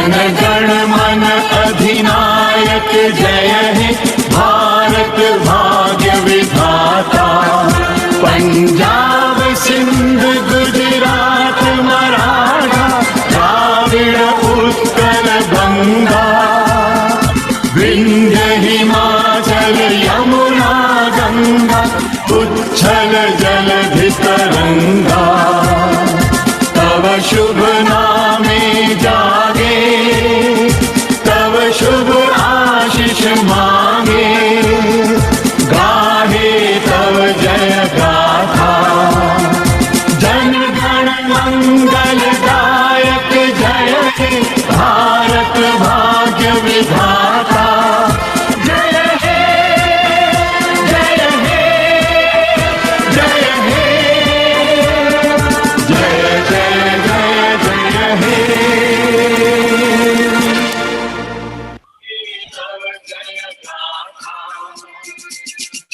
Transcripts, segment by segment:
गण मन अधिनायक जय हे भारत भाग्य विधाता। पंजाब सिंध गुजरात मराठा द्राविड़ उत्कल गंगा, विंध्य हिमाचल यमुना गंगा उच्छल जलधि तरंगा। तव शुभ नामे जागे, तव शुभ आशीष मांगे, गाहे तव जय गाथा। जन गण मंगल दायक जय हे भारत भाग्य विधाता। जय हे जय हे जय हे, जय जय जय जय हे। तव जय गाथा,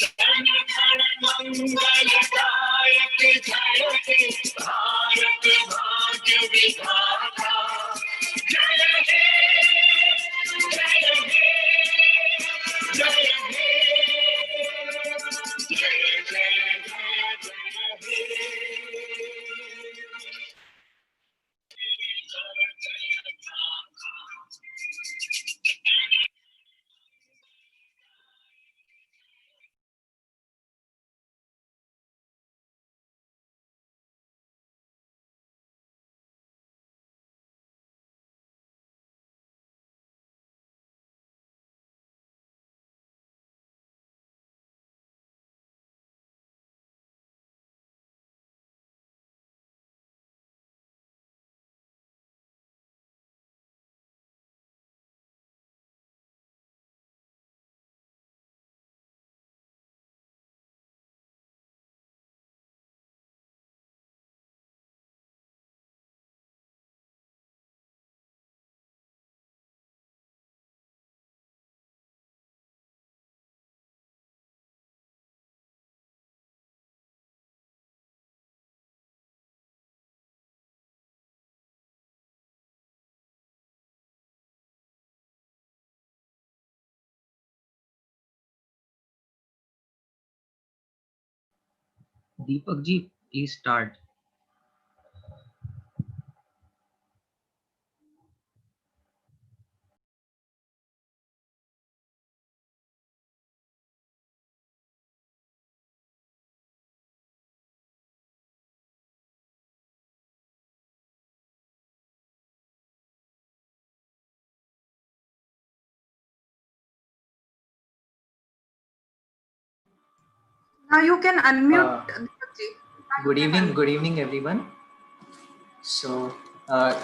जन गण मंगल दायक जय हे भारत भाग्य विधाता। जय हे जय हे जय हे, जय जय जय जय हे। Deepak ji, please start. Now you can unmute. Good evening, everyone. So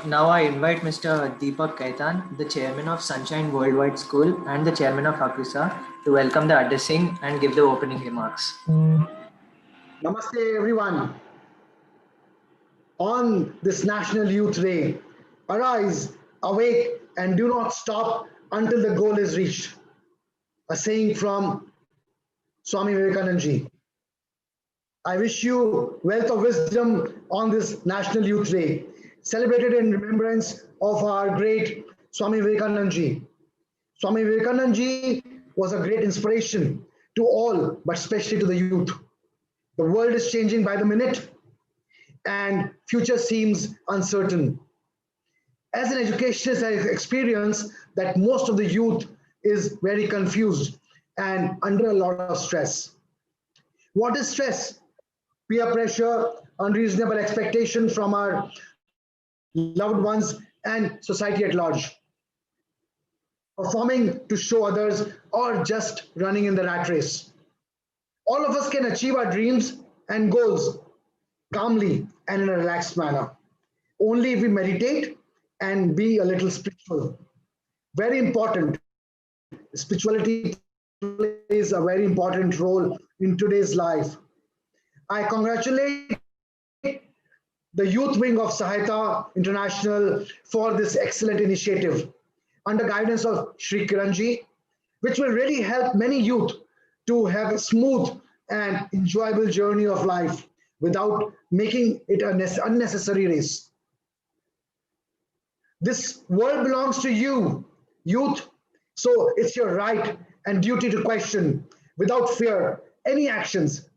now I invite Mr. Deepak Kaitan, the chairman of Sunshine Worldwide School and the chairman of ACUSA, to welcome the addressing and give the opening remarks. Namaste, everyone. On this National Youth Day, arise, awake, and do not stop until the goal is reached. A saying from Swami Vivekananda ji. I wish you wealth of wisdom on this National Youth Day, celebrated in remembrance of our great Swami Vivekananda ji. Swami Vivekananda ji was a great inspiration to all, but especially to the youth. The world is changing by the minute, and future seems uncertain. As an educationist, I experience that most of the youth is very confused and under a lot of stress. What is stress? Peer pressure, unreasonable expectations from our loved ones and society at large. Performing to show others or just running in the rat race. All of us can achieve our dreams and goals calmly and in a relaxed manner, only if we meditate and be a little spiritual. Very important. Spirituality plays a very important role in today's life. I congratulate the youth wing of Sahayata International for this excellent initiative under guidance of Shri Kiranji, which will really help many youth to have a smooth and enjoyable journey of life without making it an unnecessary race. This world belongs to you, youth. So it's your right and duty to question without fear any actions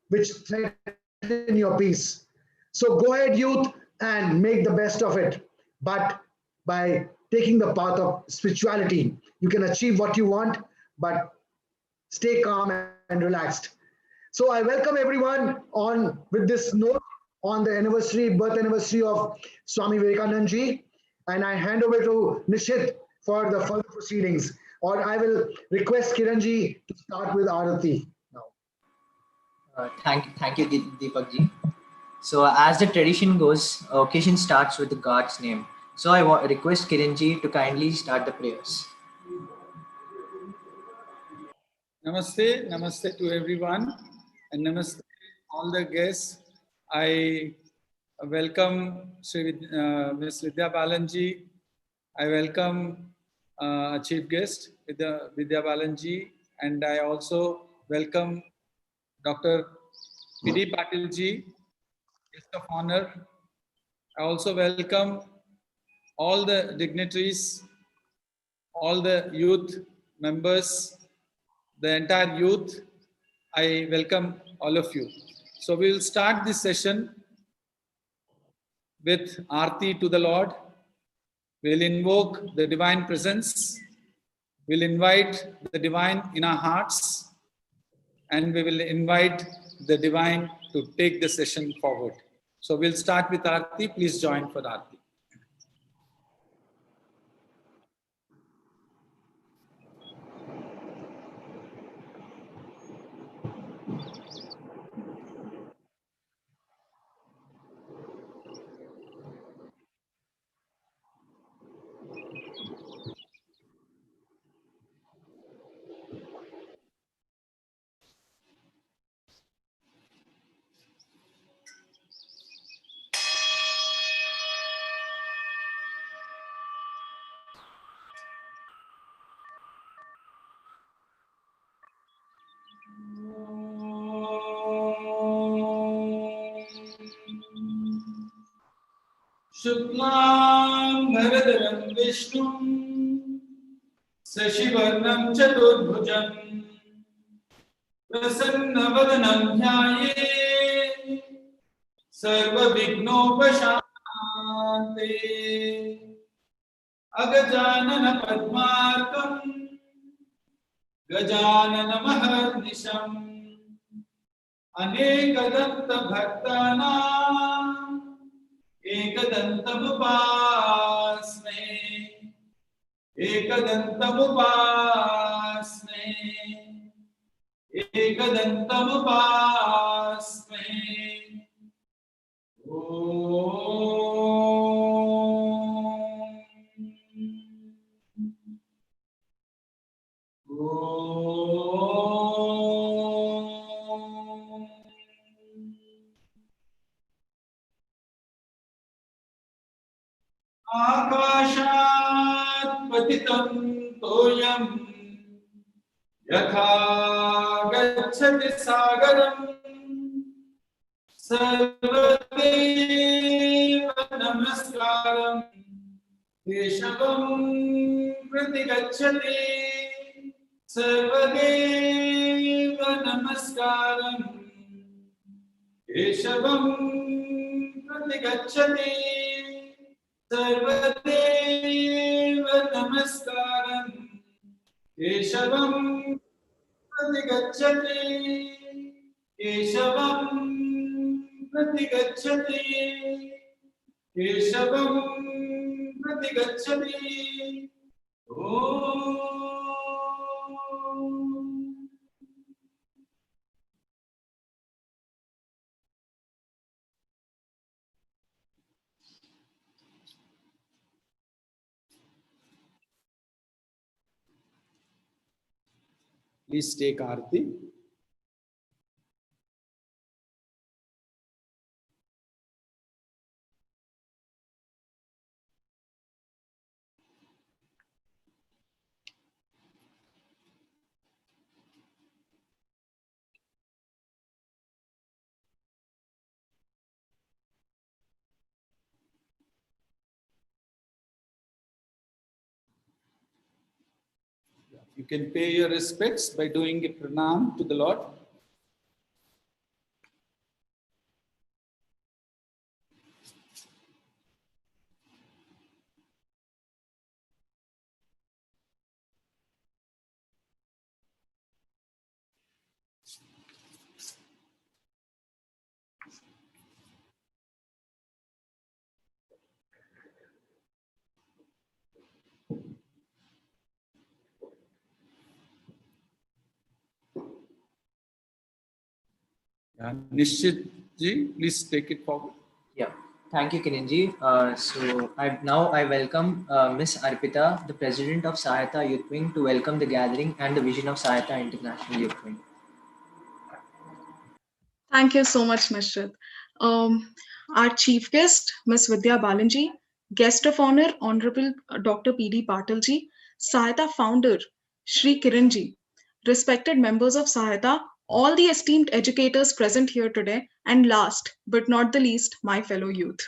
which threaten your peace. So go ahead, youth, and make the best of it. But by taking the path of spirituality, you can achieve what you want, but stay calm and relaxed. So I welcome everyone on with this note on the birth anniversary of Swami Vivekanand ji, and I hand over to Nishit for the further proceedings. Or I will request Kiranji to start with Arati now. Thank you, Deepak ji. So as the tradition goes, occasion starts with the God's name. So I request Kiran ji to kindly start the prayers. Namaste, namaste to everyone, and namaste all the guests. I welcome Ms. Vidya Balanji. I welcome Chief Guest Vidya Balanji, and I also welcome Dr. P.D. Patil ji, Guest of Honor. I also welcome all the dignitaries, all the youth members, the entire youth. I welcome all of you. So we will start this session with Aarti to the Lord. We'll invoke the divine presence. We'll invite the divine in our hearts, and we will invite the divine to take the session forward. So we'll start with Aarti. Please join for Aarti. Shuklam Bharadaram Vishnum Sashivarnam Chaturbhujam Prasannavadanam Dhyaye Sarva Vignopashante Agajanana Padmarkam Gajanana Maharnisham Anekadanta Bhaktanam Ekadantam Upasme Ekadantam Upasme Ekadantam Upasme Akashat patitam toyam yatha gacchati sagaram sarvadeva namaskaram keshavam prati gacchati sarvadeva namaskaram keshavam prati gacchati Sarvadeva Namaskaram Keshavam Pratigacchati Keshavam Pratigacchati Keshavam Pratigacchati Om. Please take Aarti. You can pay your respects by doing a pranam to the Lord. Nishchit ji, please take it forward. Yeah, thank you, Kiranji. I welcome Miss Arpita, the President of Sahayata Youth Wing, to welcome the gathering and the vision of Sahayata International Youth Wing. Thank you so much, Nishrit. Our chief guest, Ms. Vidya Balanji, guest of honor, Honorable Dr. P.D. Patilji, Sahayata founder, Shri Kiranji, respected members of Sahayata, all the esteemed educators present here today, and last but not the least, my fellow youth.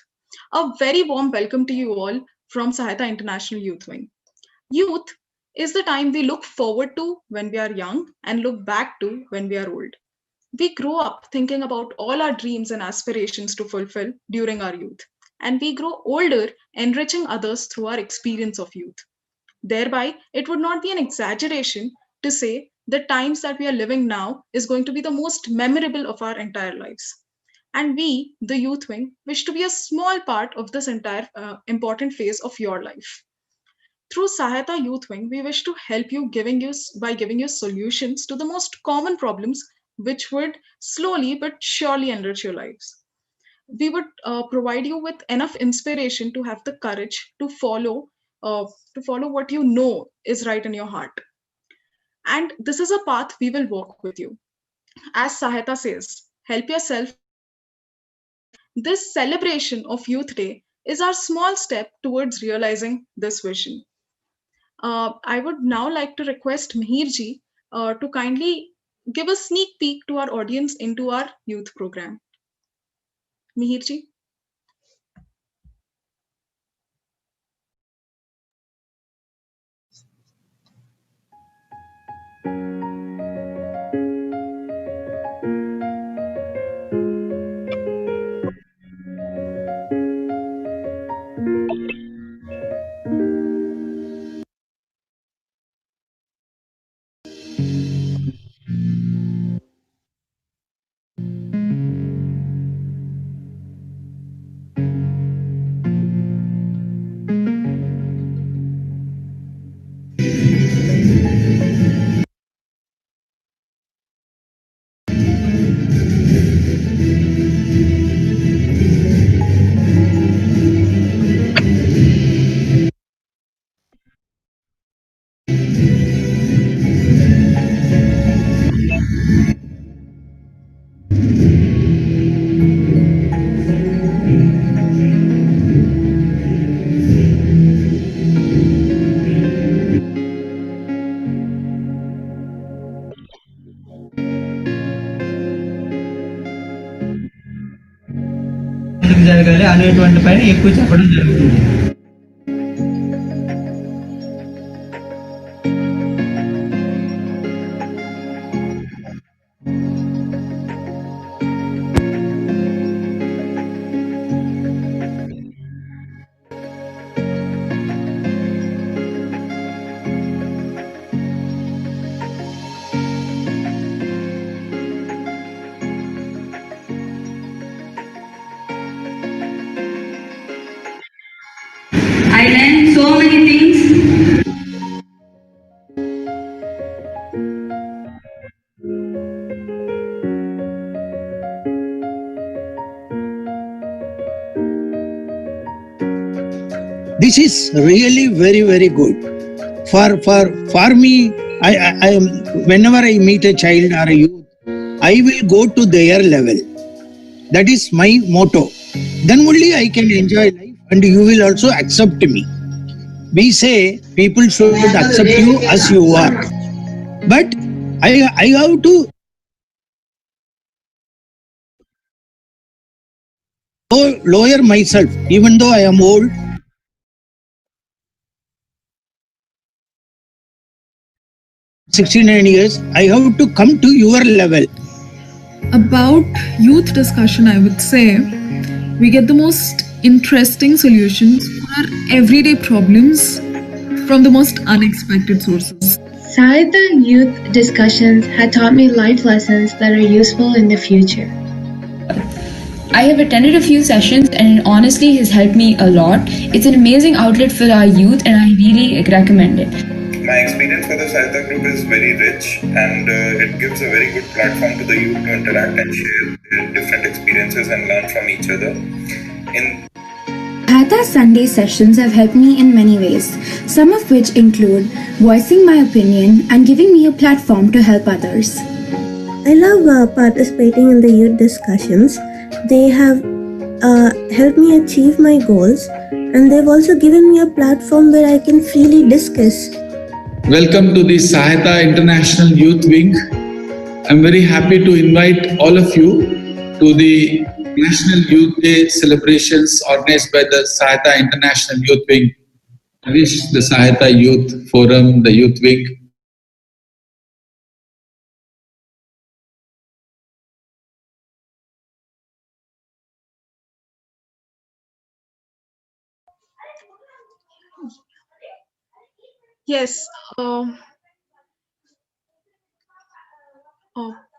A very warm welcome to you all from Sahayata International Youth Wing. Youth is the time we look forward to when we are young and look back to when we are old. We grow up thinking about all our dreams and aspirations to fulfill during our youth, and we grow older enriching others through our experience of youth. Thereby, it would not be an exaggeration to say the times that we are living now is going to be the most memorable of our entire lives. And we, the Youth Wing, wish to be a small part of this entire important phase of your life. Through Sahayata Youth Wing, we wish to help you by giving you solutions to the most common problems which would slowly but surely enrich your lives. We would provide you with enough inspiration to have the courage to follow what you know is right in your heart. And this is a path we will walk with you. As Sahayata says, help yourself. This celebration of Youth Day is our small step towards realizing this vision. I would now like to request Mihirji to kindly give a sneak peek to our audience into our youth program. Mihirji. జరగాలి అనేటువంటి పైన ఎక్కువ చెప్పడం జరుగుతుంది. I learned so many things. This is really very good. For me, I am, whenever I meet a child or a youth, I will go to their level. That is my motto. Then only I can enjoy life and you will also accept me. We say people should accept you as you are. But I have to lower myself, even though I am old. 69 years, I have to come to your level. About youth discussion, I would say we get the most interesting solutions for everyday problems from the most unexpected sources. Sahita youth discussions had taught me life lessons that are useful in the future. I have attended a few sessions and it honestly has helped me a lot. It's an amazing outlet for our youth and I really recommend it. My experience for the Sahita group is very rich and it gives a very good platform to the youth to interact and share their different experiences and learn from each other. In Sahita Sunday sessions have helped me in many ways, some of which include voicing my opinion and giving me a platform to help others. I love participating in the youth discussions. They have helped me achieve my goals and they've also given me a platform where I can freely discuss. Welcome to the Sahita International Youth Wing. I'm very happy to invite all of you to the National Youth Day celebrations organized by the Sahita International Youth Wing. I wish the Sahita Youth Forum, the Youth Wing, Yes.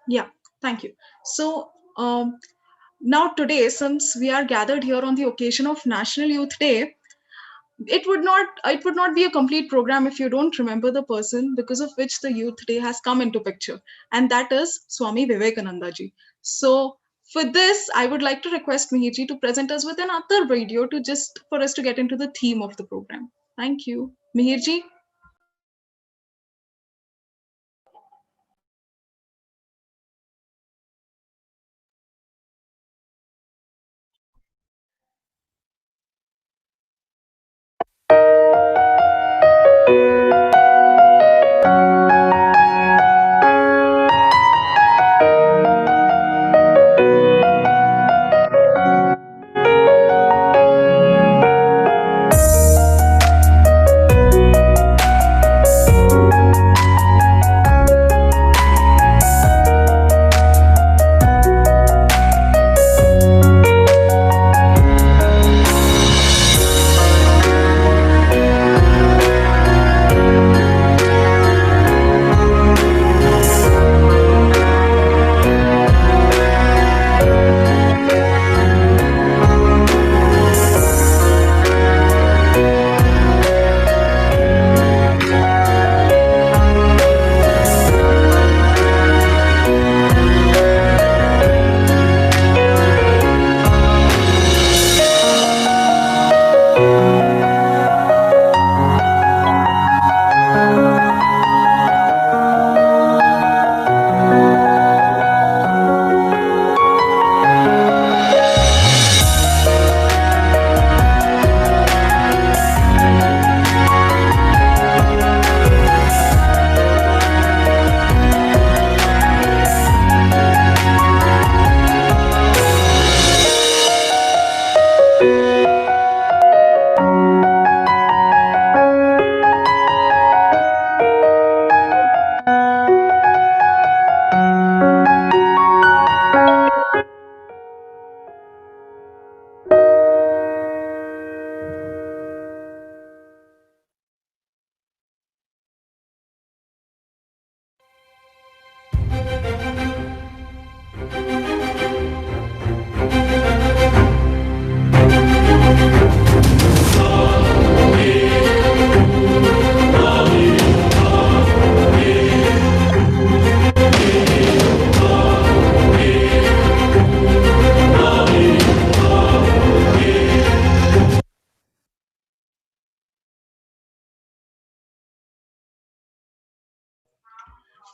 Yeah. Thank you. So now today, since we are gathered here on the occasion of National Youth Day, it would not be a complete program if you don't remember the person because of which the Youth Day has come into picture, and that is Swami Vivekananda ji. So for this, I would like to request Mihirji to present us with another video to just for us to get into the theme of the program. Thank you, Mihirji.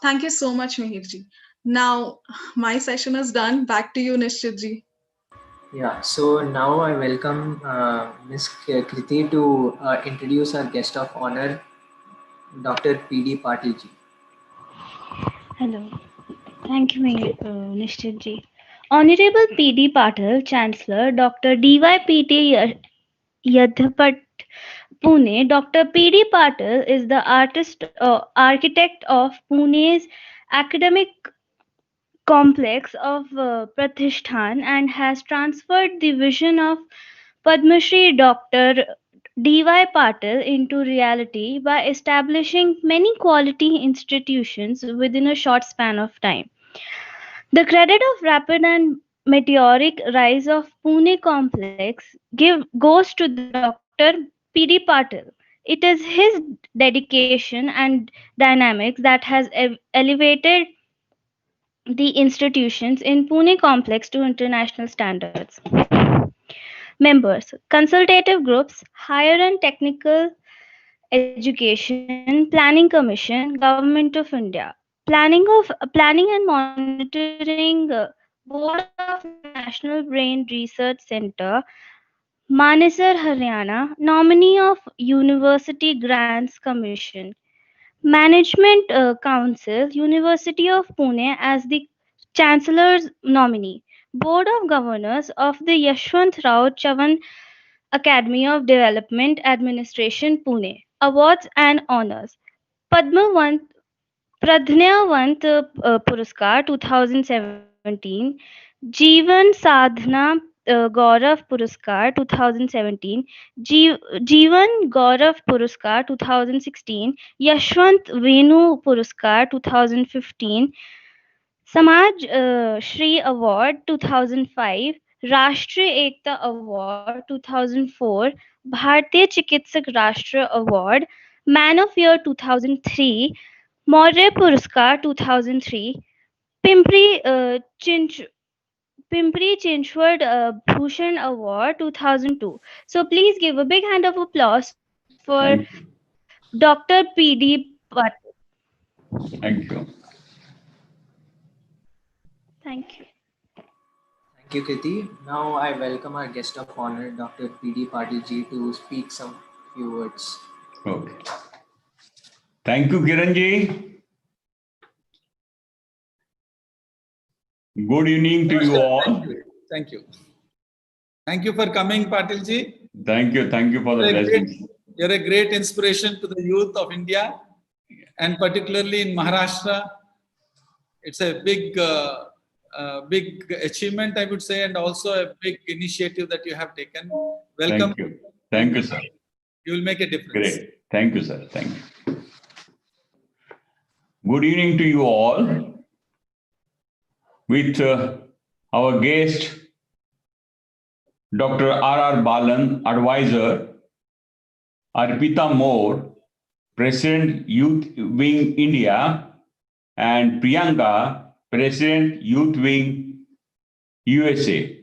Thank you so much, Mihirji. Now, my session is done. Back to you, Nishchitji. Yeah, so now I welcome Ms. Kriti to introduce our guest of honor, Dr. P.D. Patil ji. Hello. Thank you, Nishchit ji. Honorable P.D. Patil, Chancellor, Dr. D.Y.P.T. Yadhapat Pune, Dr. P.D. Patil is the architect of Pune's academic complex of Pratishthan and has transferred the vision of Padma Shri Dr. D.Y. Patil into reality by establishing many quality institutions within a short span of time. The credit of rapid and meteoric rise of Pune complex goes to Dr. P.D. Patil. It is his dedication and dynamics that has elevated the institutions in Pune complex to international standards. Members, consultative groups, higher and technical education, planning commission, government of India, planning and monitoring board of National Brain Research Center, Manesar, Haryana, nominee of University Grants Commission, Management Council, University of Pune as the Chancellor's nominee, Board of Governors of the Yashwant Rao Chavan Academy of Development Administration, Pune, awards and honors. Padma Pradhanavant Puraskar 2017, Jeevan Sadhana Gaurav Puraskar 2017, Jeevan Gaurav Puraskar 2016, Yashwant Venu Puraskar 2015, Samaj Shri Award 2005, Rashtriya Ekta Award 2004, Bharatiya Chikitsak Rashtra Award, Man of Year 2003, Maurya Puraskar 2003, Pimpri Chinchwad Bhushan Award 2002. So please give a big hand of applause for Dr. P.D. Patil. Thank you. Thank you. Thank you, Kriti. Now I welcome our guest of honor, Dr. P.D. Patil ji, to speak some few words. Okay. Thank you, Kiran ji. Good evening to you all. Thank you. Thank you for coming, Patil ji. Thank you for the blessings. You're a great inspiration to the youth of India, and particularly in Maharashtra. It's a big achievement, I would say, and also a big initiative that you have taken. Welcome. Thank you, sir. You will make a difference. Great. Thank you, sir. Thank you. Good evening to you all. With our guest, Dr. R.R. Balan, Advisor, Arpita Moore, President Youth Wing India, and Priyanka, President Youth Wing USA.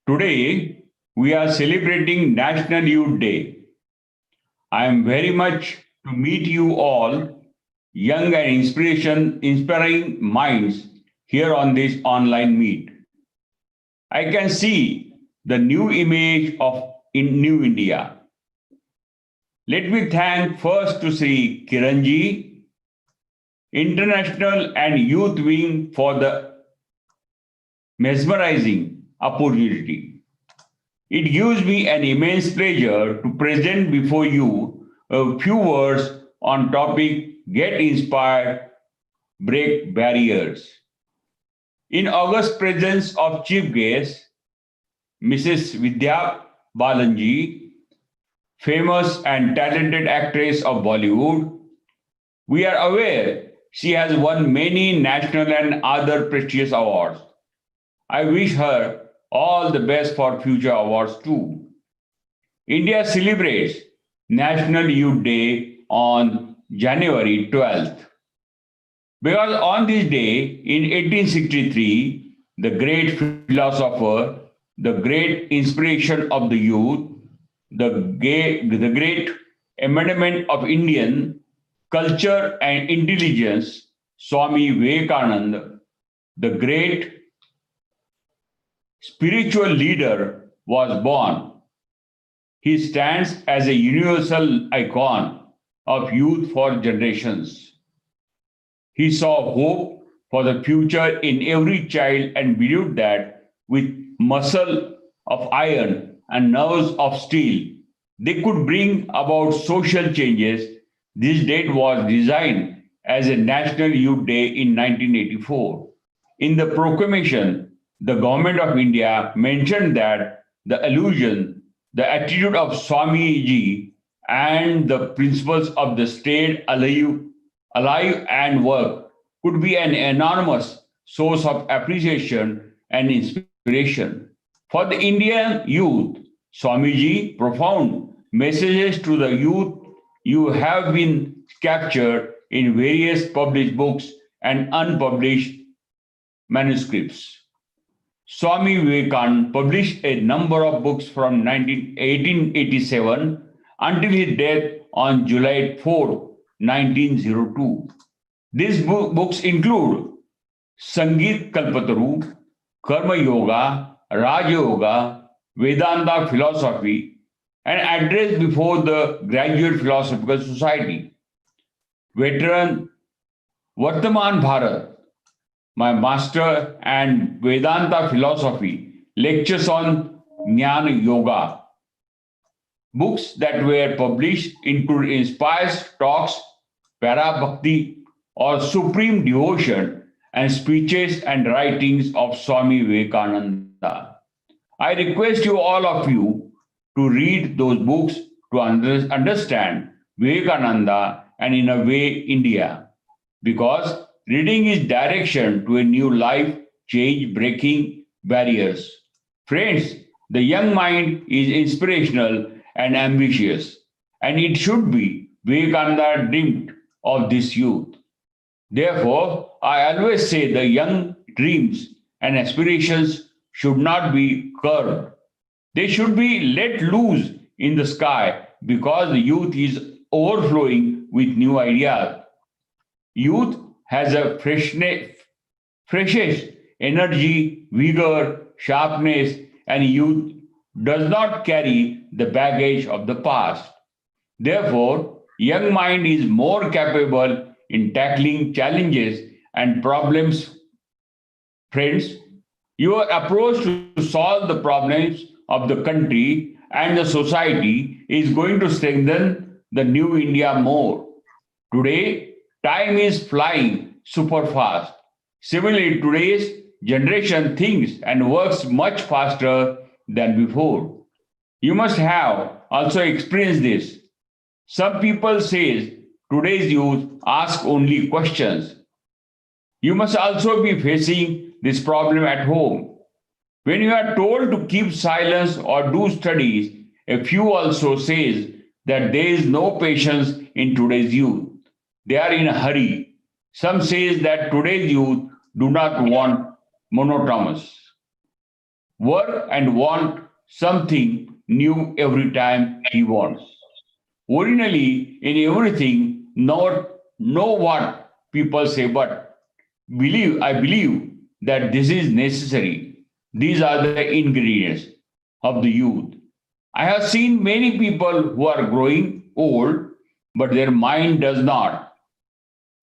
Today, we are celebrating National Youth Day. I am very much to meet you all, young and inspiring minds here on this online meet. I can see the new image of New India. Let me thank first to Sri Kiranji, International and Youth Wing for the mesmerizing opportunity. It gives me an immense pleasure to present before you a few words on topic Get Inspired, Break Barriers. In august presence of chief guest, Mrs. Vidya Balanji, famous and talented actress of Bollywood, we are aware she has won many national and other prestigious awards. I wish her all the best for future awards too. India celebrates National Youth Day on January 12th. Because on this day in 1863, the great philosopher, the great inspiration of the youth, the great amendment of Indian culture and intelligence, Swami Vivekananda, the great spiritual leader, was born. He stands as a universal icon of youth for generations. He saw hope for the future in every child and believed that with muscle of iron and nerves of steel, they could bring about social changes, this date was designed as a National Youth Day in 1984. In the proclamation, the Government of India mentioned that the illusion, the attitude of Swamiji, and the principles of the state alive and work could be an enormous source of appreciation and inspiration. For the Indian youth, Swamiji profound messages to the youth you have been captured in various published books and unpublished manuscripts. Swami Vivekananda published a number of books from 1887 until his death on July 4, 1902. These books include Sangeet Kalpataru, Karma Yoga, Raja Yoga, Vedanta Philosophy, and address before the Graduate Philosophical Society. Veteran Vartaman Bharat, my master and Vedanta Philosophy, lectures on Jnana Yoga. Books that were published include Inspires Talks, Para Bhakti, or Supreme Devotion, and speeches and writings of Swami Vivekananda. I request you, all of you, to read those books to understand Vivekananda and, in a way, India, because reading is direction to a new life, change, breaking barriers. Friends, the young mind is inspirational and ambitious, and it should be. Vivekananda dreamed of this youth. Therefore, I always say the young dreams and aspirations should not be curbed. They should be let loose in the sky because the youth is overflowing with new ideas. Youth has a freshest energy, vigor, sharpness, and youth does not carry the baggage of the past. Therefore, young mind is more capable in tackling challenges and problems. Friends, your approach to solve the problems of the country and the society is going to strengthen the new India more. Today, time is flying super fast. Similarly, today's generation thinks and works much faster than before. You must have also experienced this. Some people say today's youth ask only questions. You must also be facing this problem at home. When you are told to keep silence or do studies, a few also says that there is no patience in today's youth. They are in a hurry. Some says that today's youth do not want monotonous work and want something new every time he wants. Originally, in everything, not know what people say, but I believe that this is necessary. These are the ingredients of the youth. I have seen many people who are growing old, but their mind does not.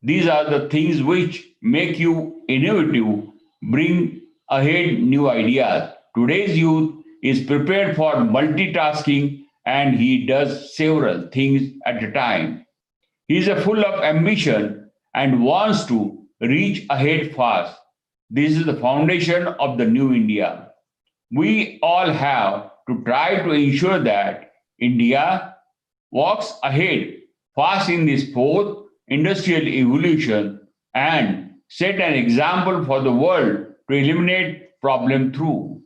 These are the things which make you innovative, bring ahead new ideas. Today's youth is prepared for multitasking and he does several things at a time. He is full of ambition and wants to reach ahead fast. This is the foundation of the new India. We all have to try to ensure that India walks ahead fast in this fourth industrial evolution and set an example for the world to eliminate problem through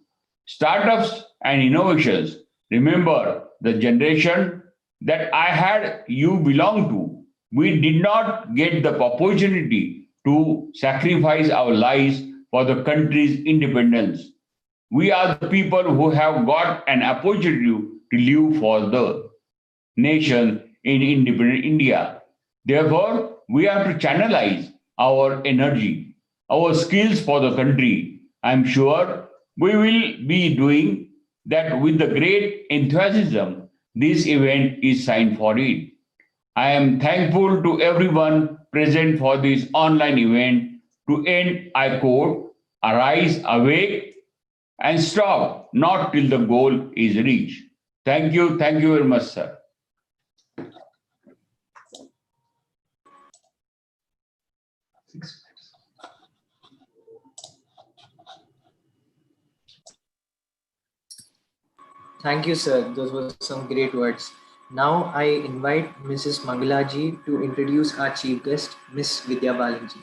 startups and innovations. Remember the generation that I had you belong to. We did not get the opportunity to sacrifice our lives for the country's independence. We are the people who have got an opportunity to live for the nation in independent India. Therefore, we have to channelize our energy, our skills for the country. I'm sure we will be doing that with the great enthusiasm this event is signed for it. I am thankful to everyone present for this online event. To end, I quote, "Arise, awake, and stop not till the goal is reached." Thank you very much, sir. Thank you, sir. Those were some great words. Now I invite Mrs. Mangalaji to introduce our chief guest, Miss Vidya Balanji.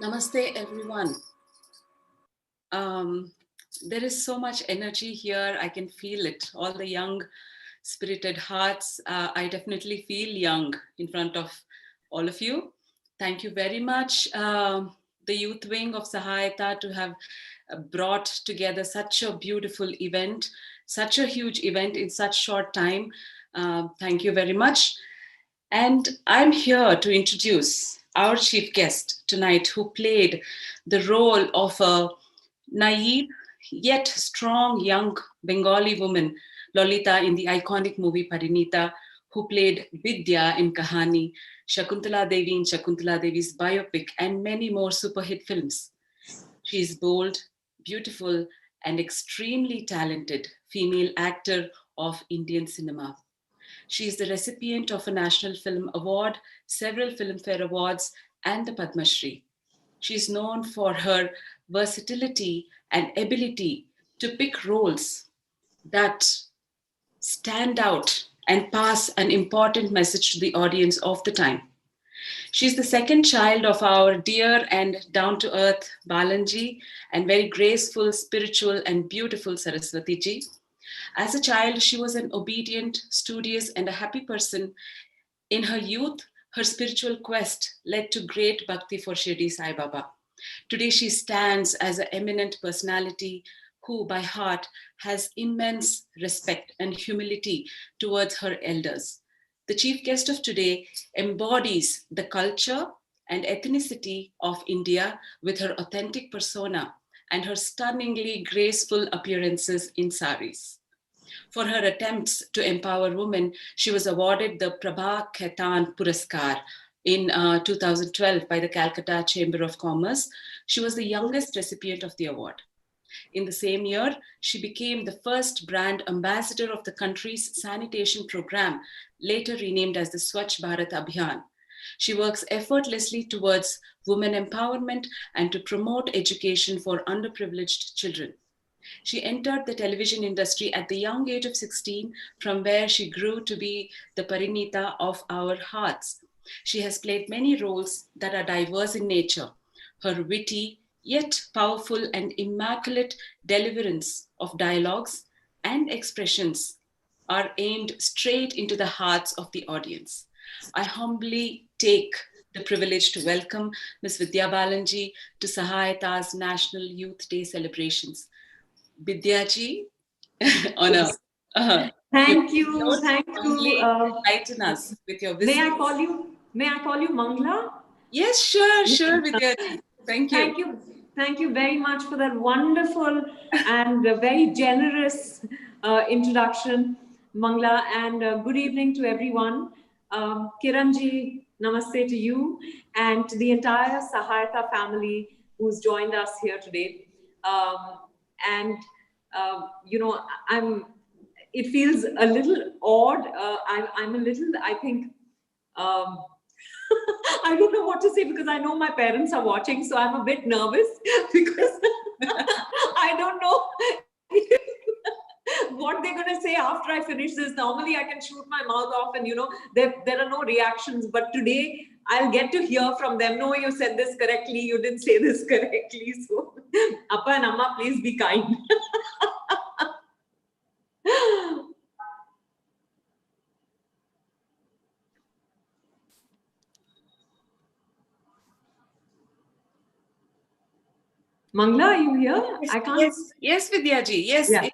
Namaste, everyone. There is so much energy here. I can feel it. All the young, spirited hearts. I definitely feel young in front of all of you. Thank you very much, the youth wing of Sahayata, to have brought together such a beautiful event, such a huge event in such short time. Thank you very much. And I'm here to introduce our chief guest tonight, who played the role of a naive yet strong young Bengali woman, Lolita, in the iconic movie Parinita, who played Vidya in Kahani, Shakuntala Devi in Shakuntala Devi's biopic, and many more super hit films. She is bold, beautiful, and extremely talented female actor of Indian cinema. She is the recipient of a National Film Award, several Filmfare Awards, and the Padma Shri. She is known for her versatility and ability to pick roles that stand out and pass an important message to the audience of the time. She's the second child of our dear and down-to-earth Balanji and very graceful, spiritual, and beautiful Saraswati ji. As a child, she was an obedient, studious, and a happy person. In her youth, her spiritual quest led to great bhakti for Shirdi Sai Baba. Today, she stands as an eminent personality who, by heart, has immense respect and humility towards her elders. The chief guest of today embodies the culture and ethnicity of India with her authentic persona and her stunningly graceful appearances in saris. For her attempts to empower women, she was awarded the Prabha Khaitan Puraskar in 2012 by the Calcutta Chamber of Commerce. She was the youngest recipient of the award. In the same year, she became the first brand ambassador of the country's sanitation program, later renamed as the Swachh Bharat Abhiyan. She works effortlessly towards women empowerment and to promote education for underprivileged children. She entered the television industry at the young age of 16, from where she grew to be the Parinita of our hearts. She has played many roles that are diverse in nature. Her witty, yet powerful and immaculate deliverance of dialogues and expressions are aimed straight into the hearts of the audience. I humbly take the privilege to welcome Ms. Vidya Balanji to Sahayata's National Youth Day celebrations. Vidyaji, on a thank you. Enlighten us with your wisdom. May I call you Mangla? Yes, sure, Vidyaji. Thank you. Thank you very much for that wonderful and very generous introduction, Mangla, and good evening to everyone. Kiranji, namaste to you and to the entire Sahayata family who's joined us here today. It feels a little odd. I'm a little, I think, I don't know what to say because I know my parents are watching, so I'm a bit nervous because I don't know what they're going to say after I finish this. Normally I can shoot my mouth off and, there are no reactions, but today I'll get to hear from them. No, you said this correctly. You didn't say this correctly. So, Appa and Amma, please be kind. Mangla, are you here? I can't. Yes, Vidyaji. Yes, yeah.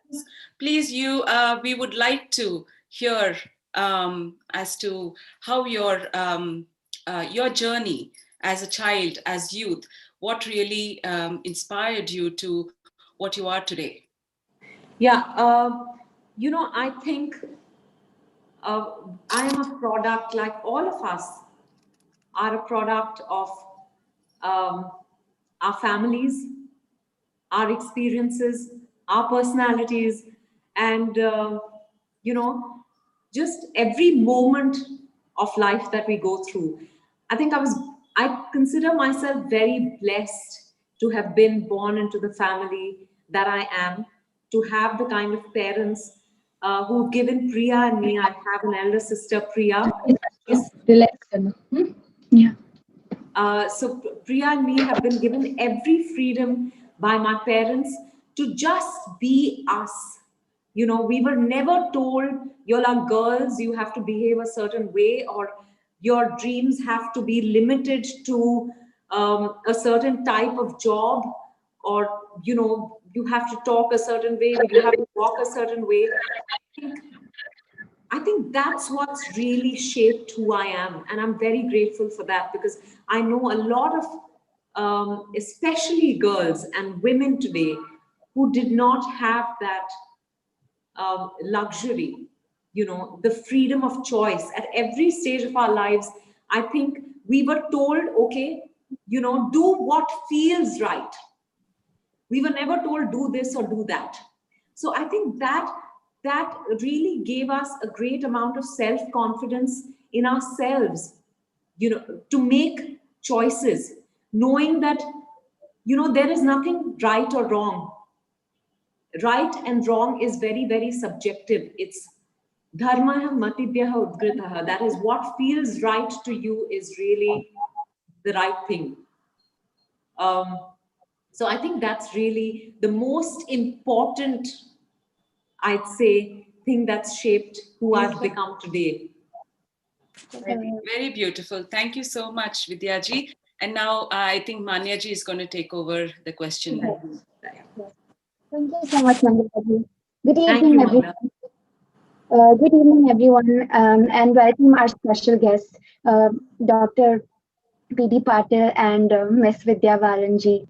Please, we would like to hear as to how your journey as a child, as youth, what really inspired you to what you are today. Yeah, I think I am a product, like all of us are a product of our families, our experiences, our personalities, And, you know, just every moment of life that we go through. I consider myself very blessed to have been born into the family that I am, to have the kind of parents who've given Priya and me. I have an elder sister, Priya. So Priya and me have been given every freedom by my parents to just be us. You know, we were never told, you are girls, you have to behave a certain way, or your dreams have to be limited to a certain type of job, or, you know, you have to talk a certain way, you have to walk a certain way. I think that's what's really shaped who I am. And I'm very grateful for that, because I know a lot of, especially girls and women today, who did not have that luxury, you know, the freedom of choice at every stage of our lives. I think we were told, okay, you know, do what feels right. We were never told do this or do that. So I think that really gave us a great amount of self-confidence in ourselves, you know, to make choices, knowing that, you know, there is nothing right or wrong. Right and wrong is very, very subjective. It's dharma matibhyaha udgritaha. That is, what feels right to you is really the right thing. So I think that's really the most important, I'd say, thing that's shaped who I've become today. Very beautiful. Thank you so much, Vidyaji. And now I think Manyaji is going to take over the question. Thank you so much, Mandalaji. Good Thank evening, you, everyone. Good evening, everyone, and welcome our special guests, Dr. P.D. Patil and Miss Vidya Balanji.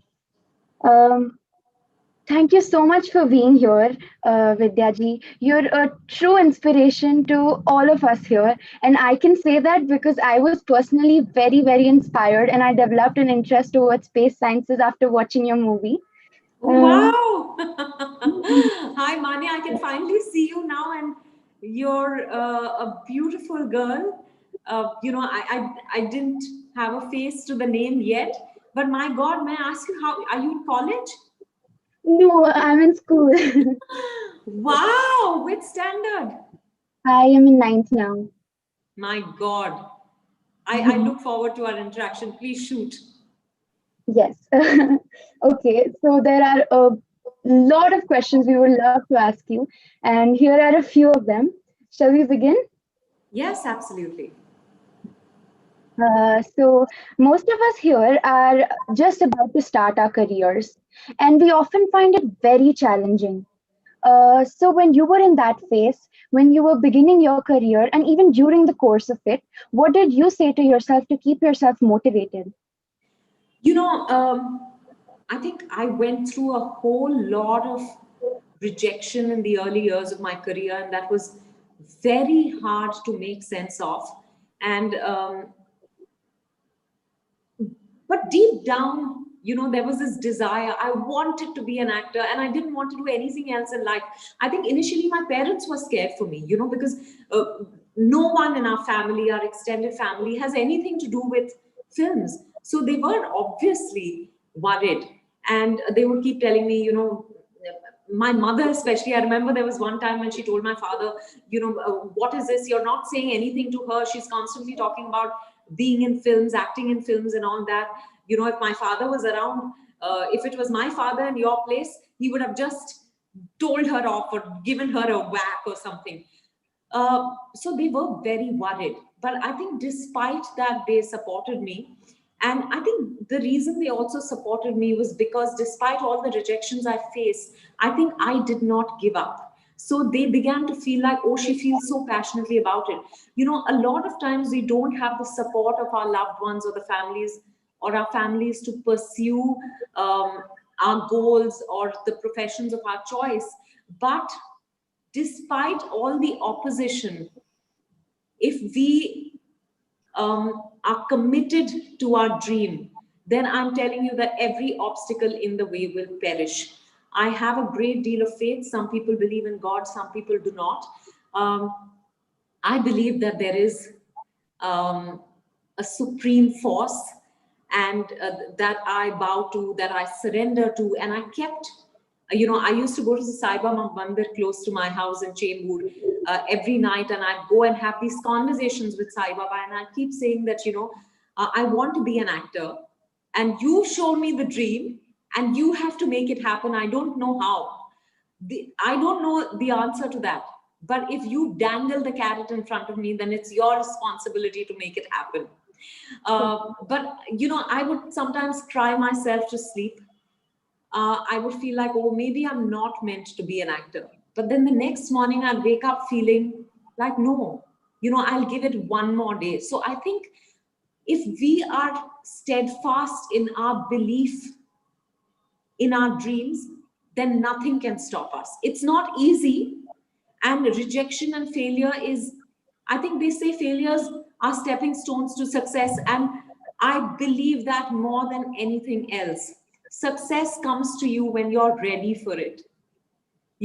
Thank you so much for being here, Vidyaji. You're a true inspiration to all of us here. And I can say that because I was personally very, very inspired, and I developed an interest towards space sciences after watching your movie. Wow! Hi, Manya. I can finally see you now, and you're a beautiful girl. You know, I didn't have a face to the name yet, but my God, may I ask you, how are you in college? No, I'm in school. Wow! Which standard? I am in 9th now. My God. I look forward to our interaction. Please shoot. Yes. Okay, so there are a lot of questions we would love to ask you, and here are a few of them. Shall we begin? Yes, absolutely. So most of us here are just about to start our careers, and we often find it very challenging. So when you were in that phase, when you were beginning your career, and even during the course of it, what did you say to yourself to keep yourself motivated? You know, I think I went through a whole lot of rejection in the early years of my career, and that was very hard to make sense of. And but deep down, you know, there was this desire. I wanted to be an actor, and I didn't want to do anything else in life. I think initially my parents were scared for me, you know, because no one in our family, our extended family, has anything to do with films. So they were obviously worried, and they would keep telling me, you know, my mother especially, I remember there was one time when she told my father, you know, what is this? You're not saying anything to her. She's constantly talking about being in films, acting in films and all that. You know, if my father was around, if it was my father in your place, he would have just told her off or given her a whack or something. So they were very worried. But I think despite that, they supported me. And I think the reason they also supported me was because despite all the rejections I faced, I think I did not give up. So they began to feel like, oh, she feels so passionately about it. You know, a lot of times we don't have the support of our loved ones or the families or our families to pursue our goals or the professions of our choice. But despite all the opposition, if we are committed to our dream, then I'm telling you that every obstacle in the way will perish. I have a great deal of faith. Some people believe in God, some people do not. I believe that there is a supreme force, and that I bow to, that I surrender to. And I kept, I used to go to the Sai Baba Mandir close to my house in Chembur every night, and I'd go and have these conversations with Sai Baba, and I keep saying that, I want to be an actor, and you showed me the dream, and you have to make it happen. I don't know how. I don't know the answer to that. But if you dangle the carrot in front of me, then it's your responsibility to make it happen. But, I would sometimes cry myself to sleep. I would feel like, oh, maybe I'm not meant to be an actor. But then the next morning I'd wake up feeling like, no, I'll give it one more day. So I think if we are steadfast in our belief in our dreams, then nothing can stop us. It's not easy. And rejection and failure is, I think they say failures are stepping stones to success. And I believe that more than anything else. Success comes to you when you're ready for it.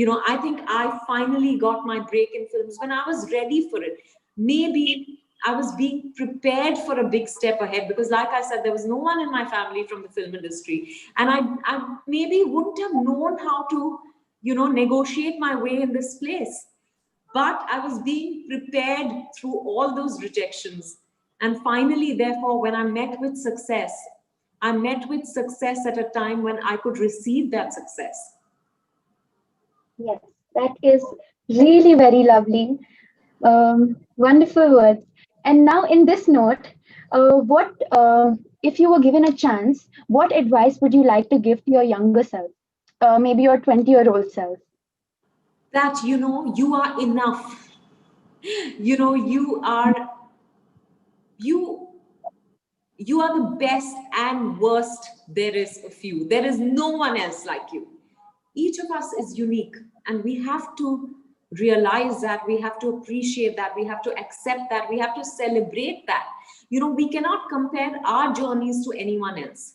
I think I finally got my break in films when I was ready for it. Maybe I was being prepared for a big step ahead, because like I said, there was no one in my family from the film industry. And I maybe wouldn't have known how to, negotiate my way in this place. But I was being prepared through all those rejections. And finally, therefore, when I met with success, I met with success at a time when I could receive that success. Yes, that is really very lovely. Wonderful words. And now, in this note, if you were given a chance, what advice would you like to give to your younger self? Maybe your 20-year-old self. That, you are enough. You are the best and worst there is of you. There is no one else like you. Each of us is unique, and we have to realize that, we have to appreciate that, we have to accept that, we have to celebrate that. We cannot compare our journeys to anyone else.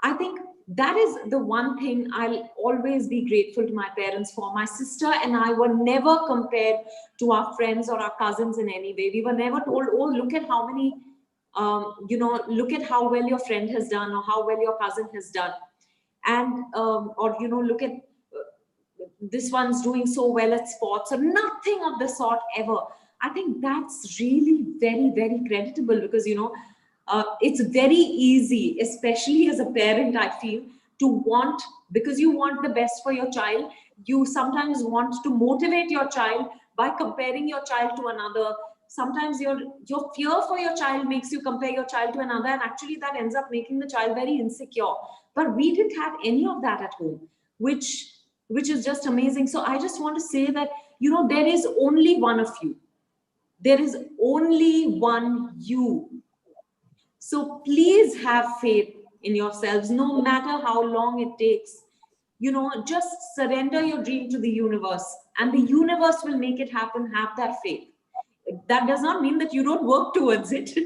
I think that is the one thing I'll always be grateful to my parents for. My sister and I were never compared to our friends or our cousins in any way. We were never told, oh, look at how many, look at how well your friend has done, or how well your cousin has done. And, or, look at this one's doing so well at sports, or nothing of the sort ever. I think that's really very, very creditable, because, it's very easy, especially as a parent, I feel, to want, because you want the best for your child, you sometimes want to motivate your child by comparing your child to another. Sometimes your fear for your child makes you compare your child to another, and actually that ends up making the child very insecure. But we didn't have any of that at home, which is just amazing. So I just want to say that, there is only one of you. There is only one you. So please have faith in yourselves, no matter how long it takes. Just surrender your dream to the universe, and the universe will make it happen. Have that faith. That does not mean that you don't work towards it.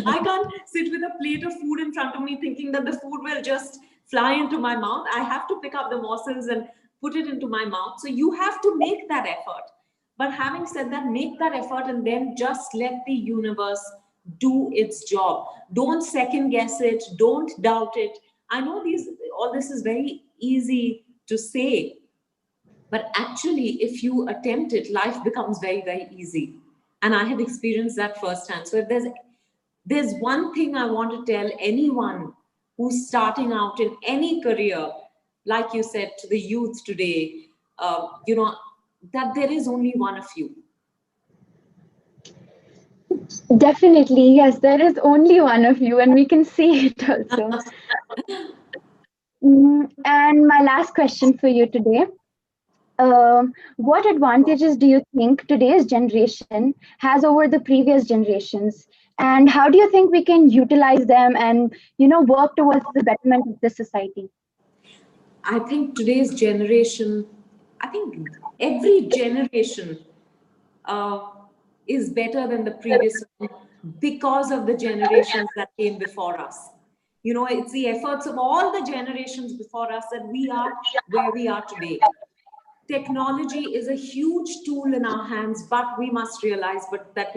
I can't sit with a plate of food in front of me thinking that the food will just fly into my mouth. I have to pick up the morsels and put it into my mouth. So you have to make that effort. But having said that, make that effort, and then just let the universe do its job. Don't second guess it. Don't doubt it. I know all this is very easy to say, but actually, if you attempt it, life becomes very, very easy. And I have experienced that firsthand. So if there's one thing I want to tell anyone who's starting out in any career, like you said, to the youth today, that there is only one of you. Definitely, yes, there is only one of you, and we can see it also. And my last question for you today. What advantages do you think today's generation has over the previous generations? And how do you think we can utilize them and, work towards the betterment of the society? I think today's generation, I think every generation is better than the previous one because of the generations that came before us. You know, it's the efforts of all the generations before us that we are where we are today. Technology is a huge tool in our hands, but we must realize that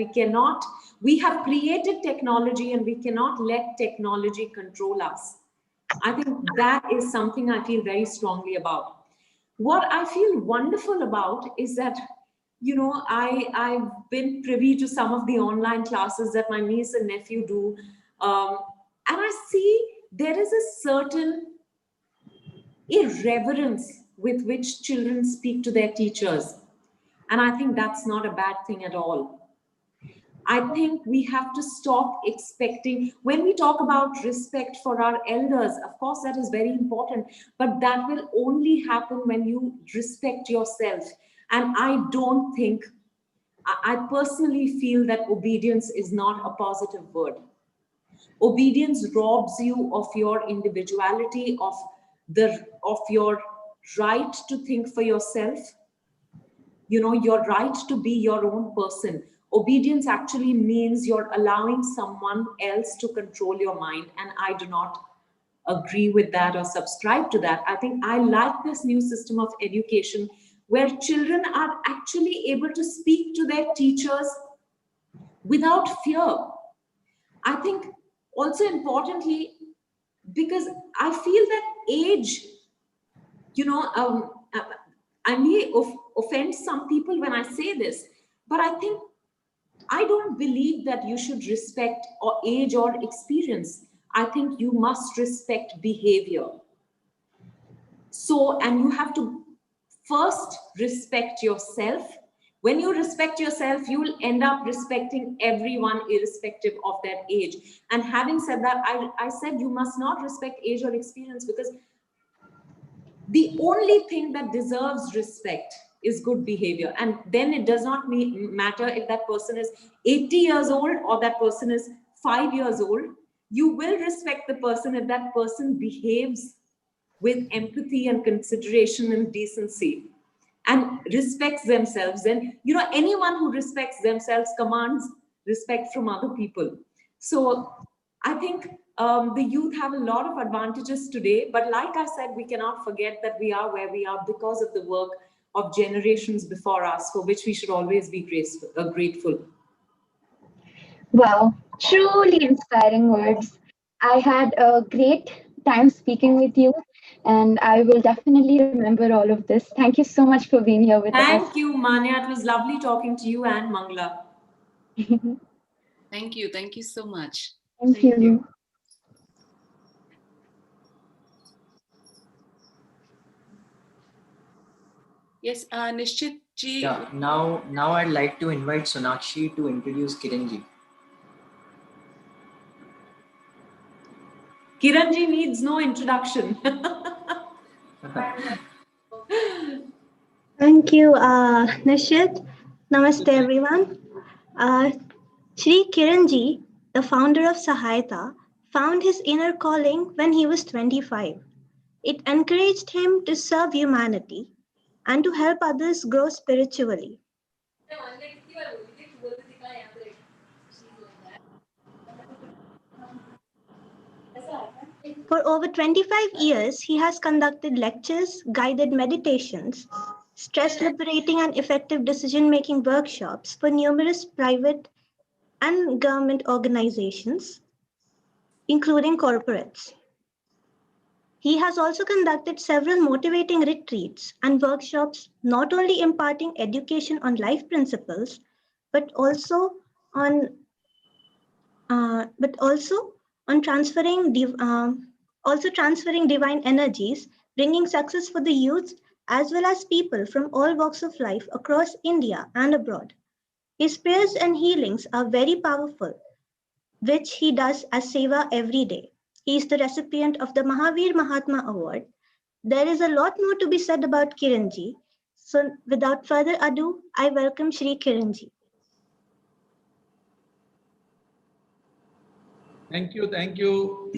we have created technology and we cannot let technology control us. I think that is something I feel very strongly about. What I feel wonderful about is that, you know, I've been privy to some of the online classes that my niece and nephew do. And I see there is a certain irreverence with which children speak to their teachers. And I think that's not a bad thing at all. I think we have to stop expecting, when we talk about respect for our elders, of course, that is very important, but that will only happen when you respect yourself. And I don't think, I personally feel that obedience is not a positive word. Obedience robs you of your individuality, of your right to think for yourself, you know, your right to be your own person. Obedience actually means you're allowing someone else to control your mind, and I do not agree with that or subscribe to that. I think I like this new system of education where children are actually able to speak to their teachers without fear. I think also importantly, because I feel that age, you know, I may offend some people when I say this, but I think I don't believe that you should respect or age or experience. I think you must respect behavior. So, and you have to first respect yourself. When you respect yourself, you will end up respecting everyone irrespective of their age. And having said that, I said you must not respect age or experience, because the only thing that deserves respect is good behavior. And then it does not matter if that person is 80 years old or that person is 5 years old. You will respect the person if that person behaves with empathy and consideration and decency and respects themselves. Then, you know, anyone who respects themselves commands respect from other people. So I think the youth have a lot of advantages today, but like I said, we cannot forget that we are where we are because of the work of generations before us, for which we should always be grateful. Wow, truly inspiring words. I had a great time speaking with you, and I will definitely remember all of this. Thank you so much for being here with us. Thank you, Manya. It was lovely talking to you and Mangla. Thank you. Thank you so much. Thank you. Yes, Nishchit ji. Yeah, now I'd like to invite Sonakshi to introduce Kiranji. Kiranji needs no introduction. Thank you, Nishit. Namaste, everyone. Shri Kiranji, the founder of Sahayata, found his inner calling when he was 25. It encouraged him to serve humanity and to help others grow spiritually. For over 25 years, he has conducted lectures, guided meditations, stress liberating and effective decision-making workshops for numerous private and government organizations, including corporates. He has also conducted several motivating retreats and workshops, not only imparting education on life principles, but also on transferring divine energies, bringing success for the youth as well as people from all walks of life across India and abroad. His prayers and healings are very powerful, which he does as seva every day. He is the recipient of the Mahavir Mahatma Award. There is a lot more to be said about Kiranji. So without further ado, I welcome Shri Kiranji. Thank you, thank you.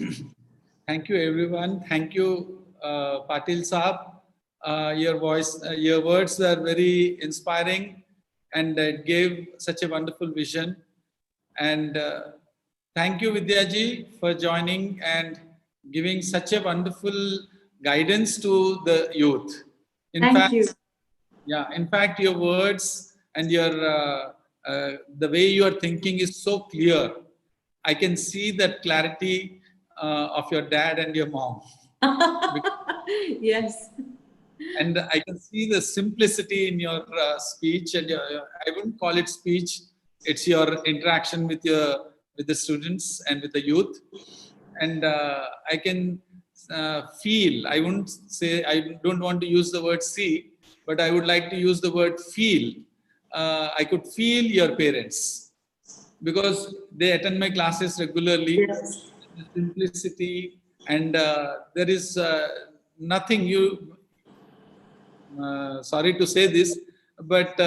Thank you, everyone. Thank you, Patil Saab. Your words were very inspiring and it gave such a wonderful vision. And thank you, Vidyaji, for joining and giving such a wonderful guidance to the youth. In Thank fact, you. yeah, in fact, your words and your the way you are thinking is so clear. I can see that clarity of your dad and your mom. Yes. And I can see the simplicity in your speech, and I wouldn't call it speech. It's your interaction with the students and with the youth, and I can feel. I wouldn't say, I don't want to use the word see, but I would like to use the word feel. I could feel your parents because they attend my classes regularly. Yes. The simplicity, and there is nothing you. Sorry to say this, but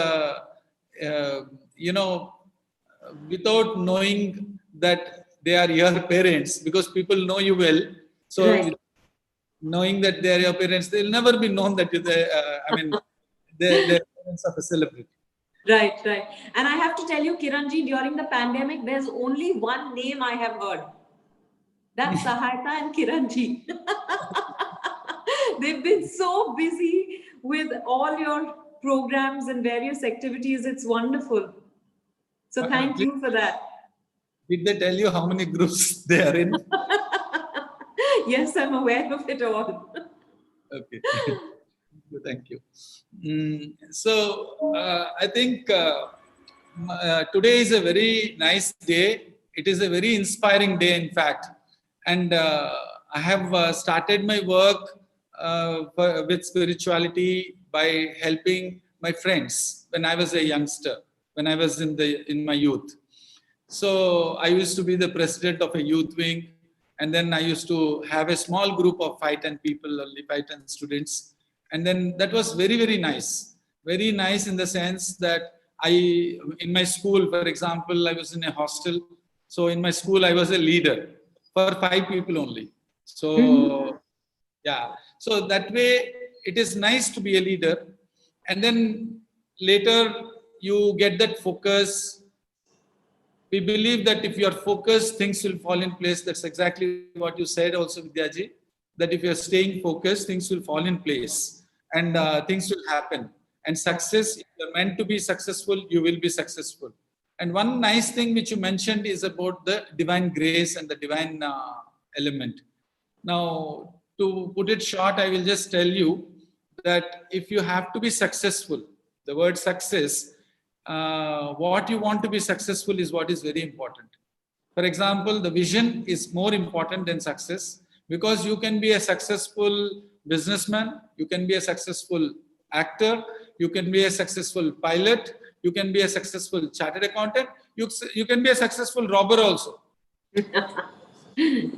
without knowing that they are your parents, because people know you well, so Right. knowing that they are your parents, they'll never be known that they're parents of a celebrity. Right, right. And I have to tell you, Kiranji, during the pandemic, there's only one name I have heard. That's Sahaita and Kiranji. They've been so busy with all your programs and various activities. It's wonderful. So thank you for that. Did they tell you how many groups they are in? Yes, I'm aware of it all. Okay. Thank you. So I think today is a very nice day. It is a very inspiring day, in fact. And I have started my work with spirituality by helping my friends when I was a youngster, when I was in my youth. So I used to be the president of a youth wing, and then I used to have a small group of 5-10 people, only 5-10 students. And then that was very, very nice. Very nice in the sense that in my school, for example, I was in a hostel. So in my school, I was a leader for 5 people only. So yeah, so that way it is nice to be a leader. And then later you get that focus. We believe that if you are focused, things will fall in place. That's exactly what you said also, Vidyaji, that if you're staying focused, things will fall in place and things will happen. And success, if you're meant to be successful, you will be successful. And one nice thing which you mentioned is about the divine grace and the divine element. Now, to put it short, I will just tell you that if you have to be successful, the word success, what you want to be successful is what is very important. For example, the vision is more important than success, because you can be a successful businessman, you can be a successful actor, you can be a successful pilot, you can be a successful chartered accountant, you can be a successful robber also. You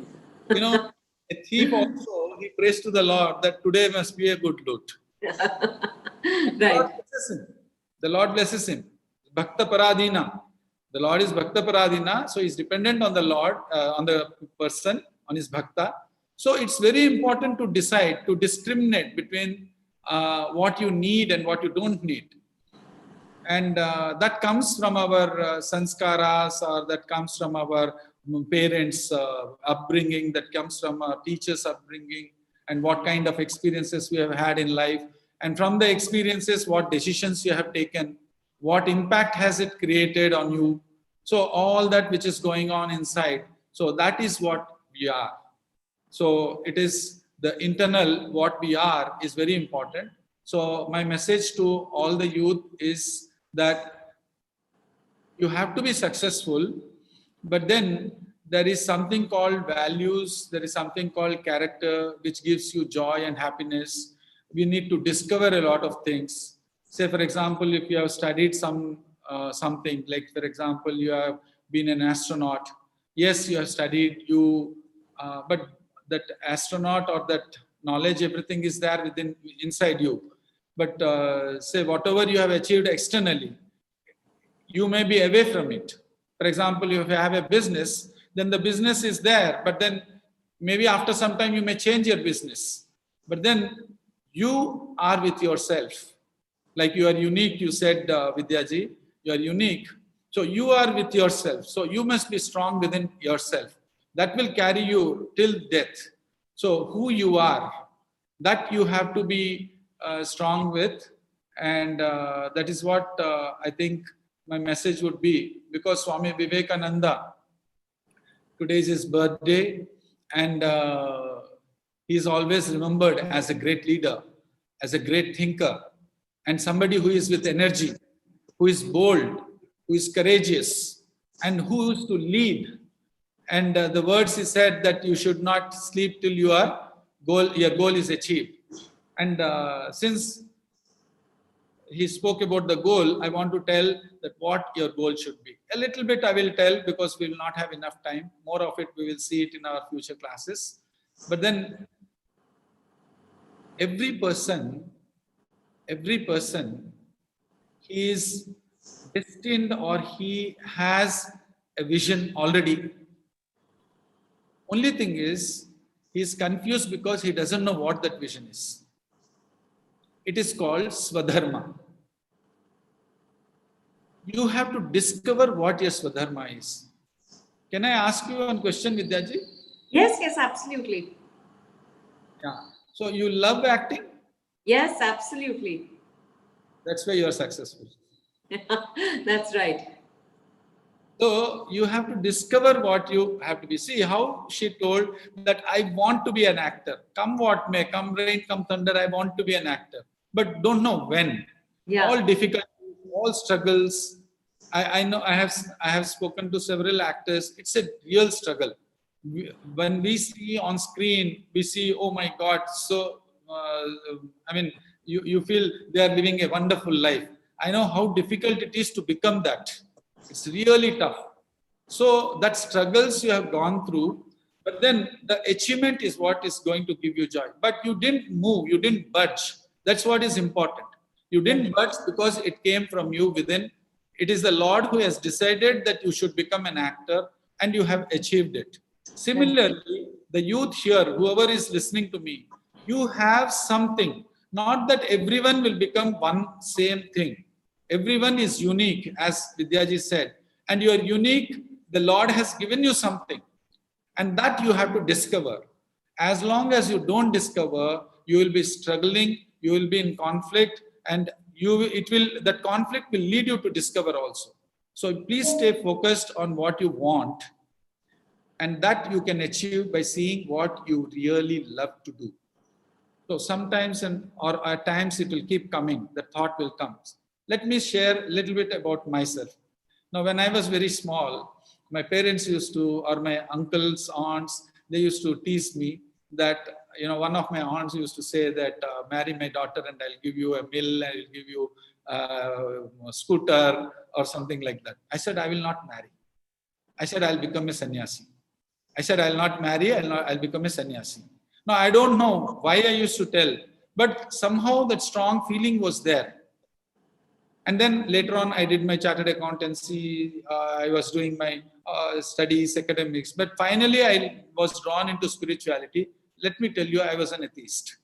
know, a thief also, he prays to the Lord that today must be a good loot. Right. The Lord blesses him. Bhakta Paradina. The Lord is Bhakta Paradina, so he's dependent on the Lord, on the person, on his Bhakta. So it's very important to decide, to discriminate between what you need and what you don't need. And that comes from our sanskaras, or that comes from our parents' upbringing, that comes from our teachers' upbringing, and what kind of experiences we have had in life. And from the experiences, what decisions you have taken, what impact has it created on you. So all that which is going on inside. So that is what we are. So it is the internal, what we are is very important. So my message to all the youth is that you have to be successful, but then there is something called values, there is something called character, which gives you joy and happiness. We need to discover a lot of things. Say, for example, if you have studied something, like, for example, you have been an astronaut. Yes, you have studied, but that astronaut or that knowledge, everything is there inside you. But say, whatever you have achieved externally, you may be away from it. For example, if you have a business, then the business is there, but then maybe after some time you may change your business. But then you are with yourself. Like you are unique, you said, Vidyaji, you are unique. So you are with yourself. So you must be strong within yourself. That will carry you till death. So who you are, that you have to be strong with. And that is what I think my message would be, because Swami Vivekananda, today is his birthday, and he is always remembered as a great leader, as a great thinker, and somebody who is with energy, who is bold, who is courageous, and who is to lead. And the words he said that you should not sleep till your goal is achieved. And since he spoke about the goal, I want to tell that what your goal should be. A little bit I will tell, because we will not have enough time. More of it, we will see it in our future classes. But then every person, he is destined, or he has a vision already. Only thing is, he is confused because he doesn't know what that vision is. It is called Swadharma. You have to discover what your Swadharma is. Can I ask you one question, Vidyaji? Yes, yes, absolutely. Yeah. So you love acting? Yes, absolutely. That's why you are successful. That's right. So you have to discover what you have to be. See how she told that I want to be an actor. Come what may, come rain, come thunder, I want to be an actor. But don't know when. Yeah. All difficulties, all struggles. I know I have spoken to several actors. It's a real struggle. When we see on screen, we see, oh my God, so I mean, you feel they are living a wonderful life. I know how difficult it is to become that. It's really tough. So that struggles you have gone through, but then the achievement is what is going to give you joy. But you didn't move, you didn't budge. That's what is important. You didn't budge because it came from you within. It is the Lord who has decided that you should become an actor, and you have achieved it. Similarly, the youth here, whoever is listening to me, you have something. Not that everyone will become one same thing. Everyone is unique, as Vidyaji said. And you are unique. The Lord has given you something. And that you have to discover. As long as you don't discover, you will be struggling, you will be in conflict, and that conflict will lead you to discover also. So please stay focused on what you want. And that you can achieve by seeing what you really love to do. So sometimes or at times it will keep coming, the thought will come. Let me share a little bit about myself. Now, when I was very small, my parents used to, or my uncles, aunts, they used to tease me that, one of my aunts used to say that, marry my daughter and I'll give you a mill, I'll give you a scooter or something like that. I said, I will not marry. I said, I'll become a sannyasi. I said, I'll not marry, I'll become a sannyasi. Now, I don't know why I used to tell, but somehow that strong feeling was there. And then later on, I did my chartered accountancy. I was doing my studies, academics. But finally, I was drawn into spirituality. Let me tell you, I was an atheist.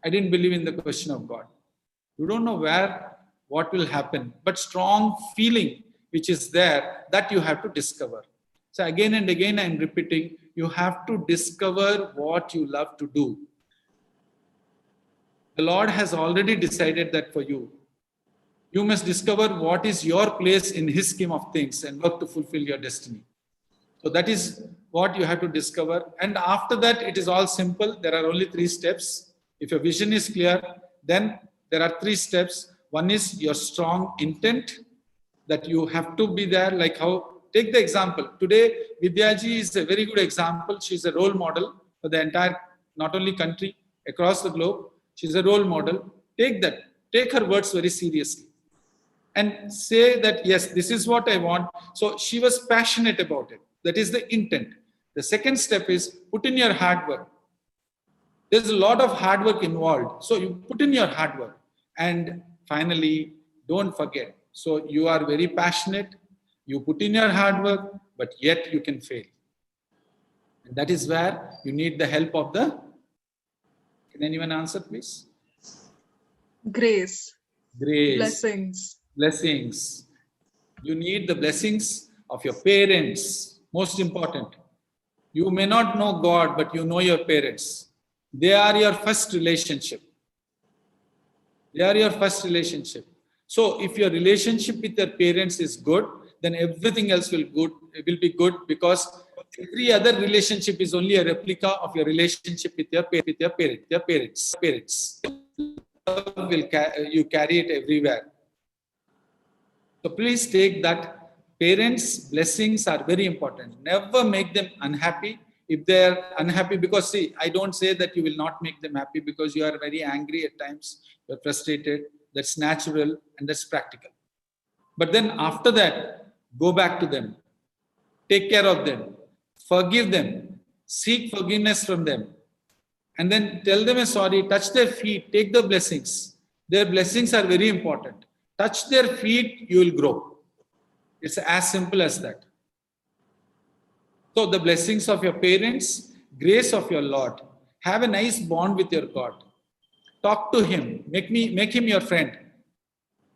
I didn't believe in the question of God. You don't know what will happen. But strong feeling which is there, that you have to discover. So again and again, I'm repeating, you have to discover what you love to do. The Lord has already decided that for you. You must discover what is your place in His scheme of things and work to fulfill your destiny. So that is what you have to discover. And after that, it is all simple. There are only 3 steps. If your vision is clear, then there are 3 steps. One is your strong intent, that you have to be there, like how, take the example. Today, Vidyaji is a very good example. She's a role model for the entire, not only country, across the globe. She's a role model. Take that. Take her words very seriously. And say that, yes, this is what I want. So she was passionate about it. That is the intent. The second step is put in your hard work. There's a lot of hard work involved. So you put in your hard work. And finally, don't forget. So you are very passionate. You put in your hard work, but yet you can fail. And that is where you need the help of the... Can anyone answer, please? Grace. Grace. Blessings. Blessings. You need the blessings of your parents. Most important. You may not know God, but you know your parents. They are your first relationship. They are your first relationship. So if your relationship with your parents is good, then everything else will be good, because every other relationship is only a replica of your relationship with your parents. You carry it everywhere. So please take that. Parents' blessings are very important. Never make them unhappy. If they are unhappy, because see, I don't say that you will not make them happy, because you are very angry at times, you're frustrated. That's natural and that's practical. But then after that, go back to them. Take care of them. Forgive them. Seek forgiveness from them. And then tell them a sorry. Touch their feet. Take the blessings. Their blessings are very important. Touch their feet, you will grow. It's as simple as that. So the blessings of your parents, grace of your Lord. Have a nice bond with your God. Talk to Him. Make Him your friend.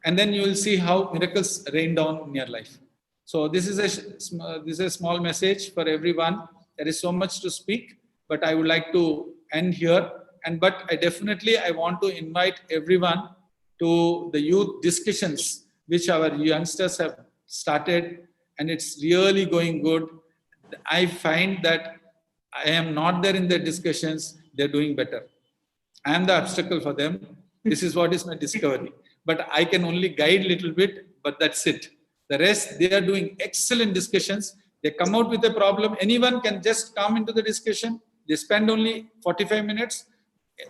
And then you will see how miracles rain down in your life. So this is a small message for everyone. There is so much to speak, but I would like to end here. But I want to invite everyone to the youth discussions, which our youngsters have started, and it's really going good. I find that I am not there in the discussions, they're doing better. I am the obstacle for them. This is what is my discovery. But I can only guide a little bit, but that's it. The rest, they are doing excellent discussions. They come out with a problem. Anyone can just come into the discussion. They spend only 45 minutes.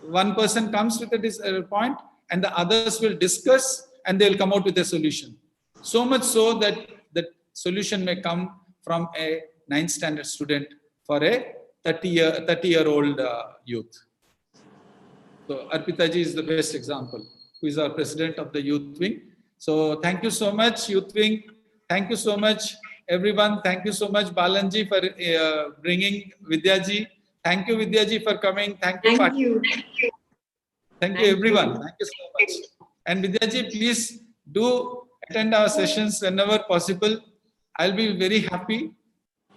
One person comes with a point, and the others will discuss, and they'll come out with a solution. So much so that the solution may come from a 9th standard student for a 30-year-old youth. So Arpita ji is the best example, who is our president of the youth wing. So thank you so much, youth wing. Thank you so much, everyone. Thank you so much, Balanji, for bringing Vidya ji. Thank you, Vidya ji, for coming. Thank you, everyone. Thank you so much. And Vidya ji, please do attend our sessions whenever possible. I'll be very happy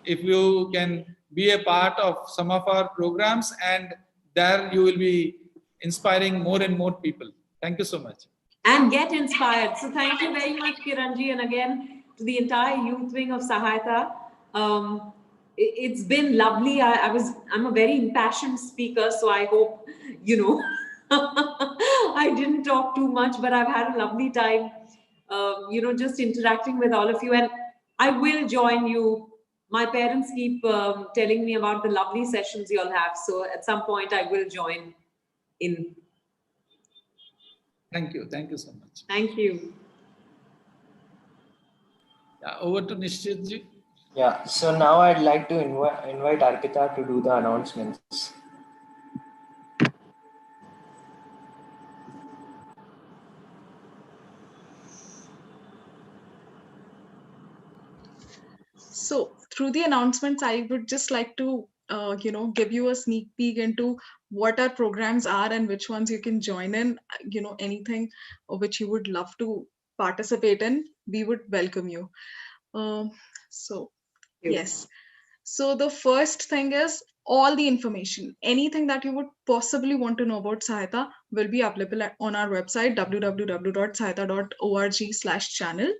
if you can be a part of some of our programs, and there you will be inspiring more and more people. Thank you so much. And get inspired. So thank you very much, Kiranji, and again to the entire youth wing of Sahayata. It's been lovely. I'm a very impassioned speaker, so I hope, I didn't talk too much, but I've had a lovely time, just interacting with all of you. And I will join you. My parents keep telling me about the lovely sessions you all have. So at some point, I will join in. Thank you. Thank you so much. Thank you. Yeah, over to Nishchit ji. Yeah, so now I'd like to invite Arpita to do the announcements. So through the announcements, I would just like to, give you a sneak peek into what our programs are and which ones you can join in. Anything which you would love to participate in, we would welcome you. Yes. So the first thing is all the information, anything that you would possibly want to know about Sahayata will be available on our website, www.sahayata.org/channel.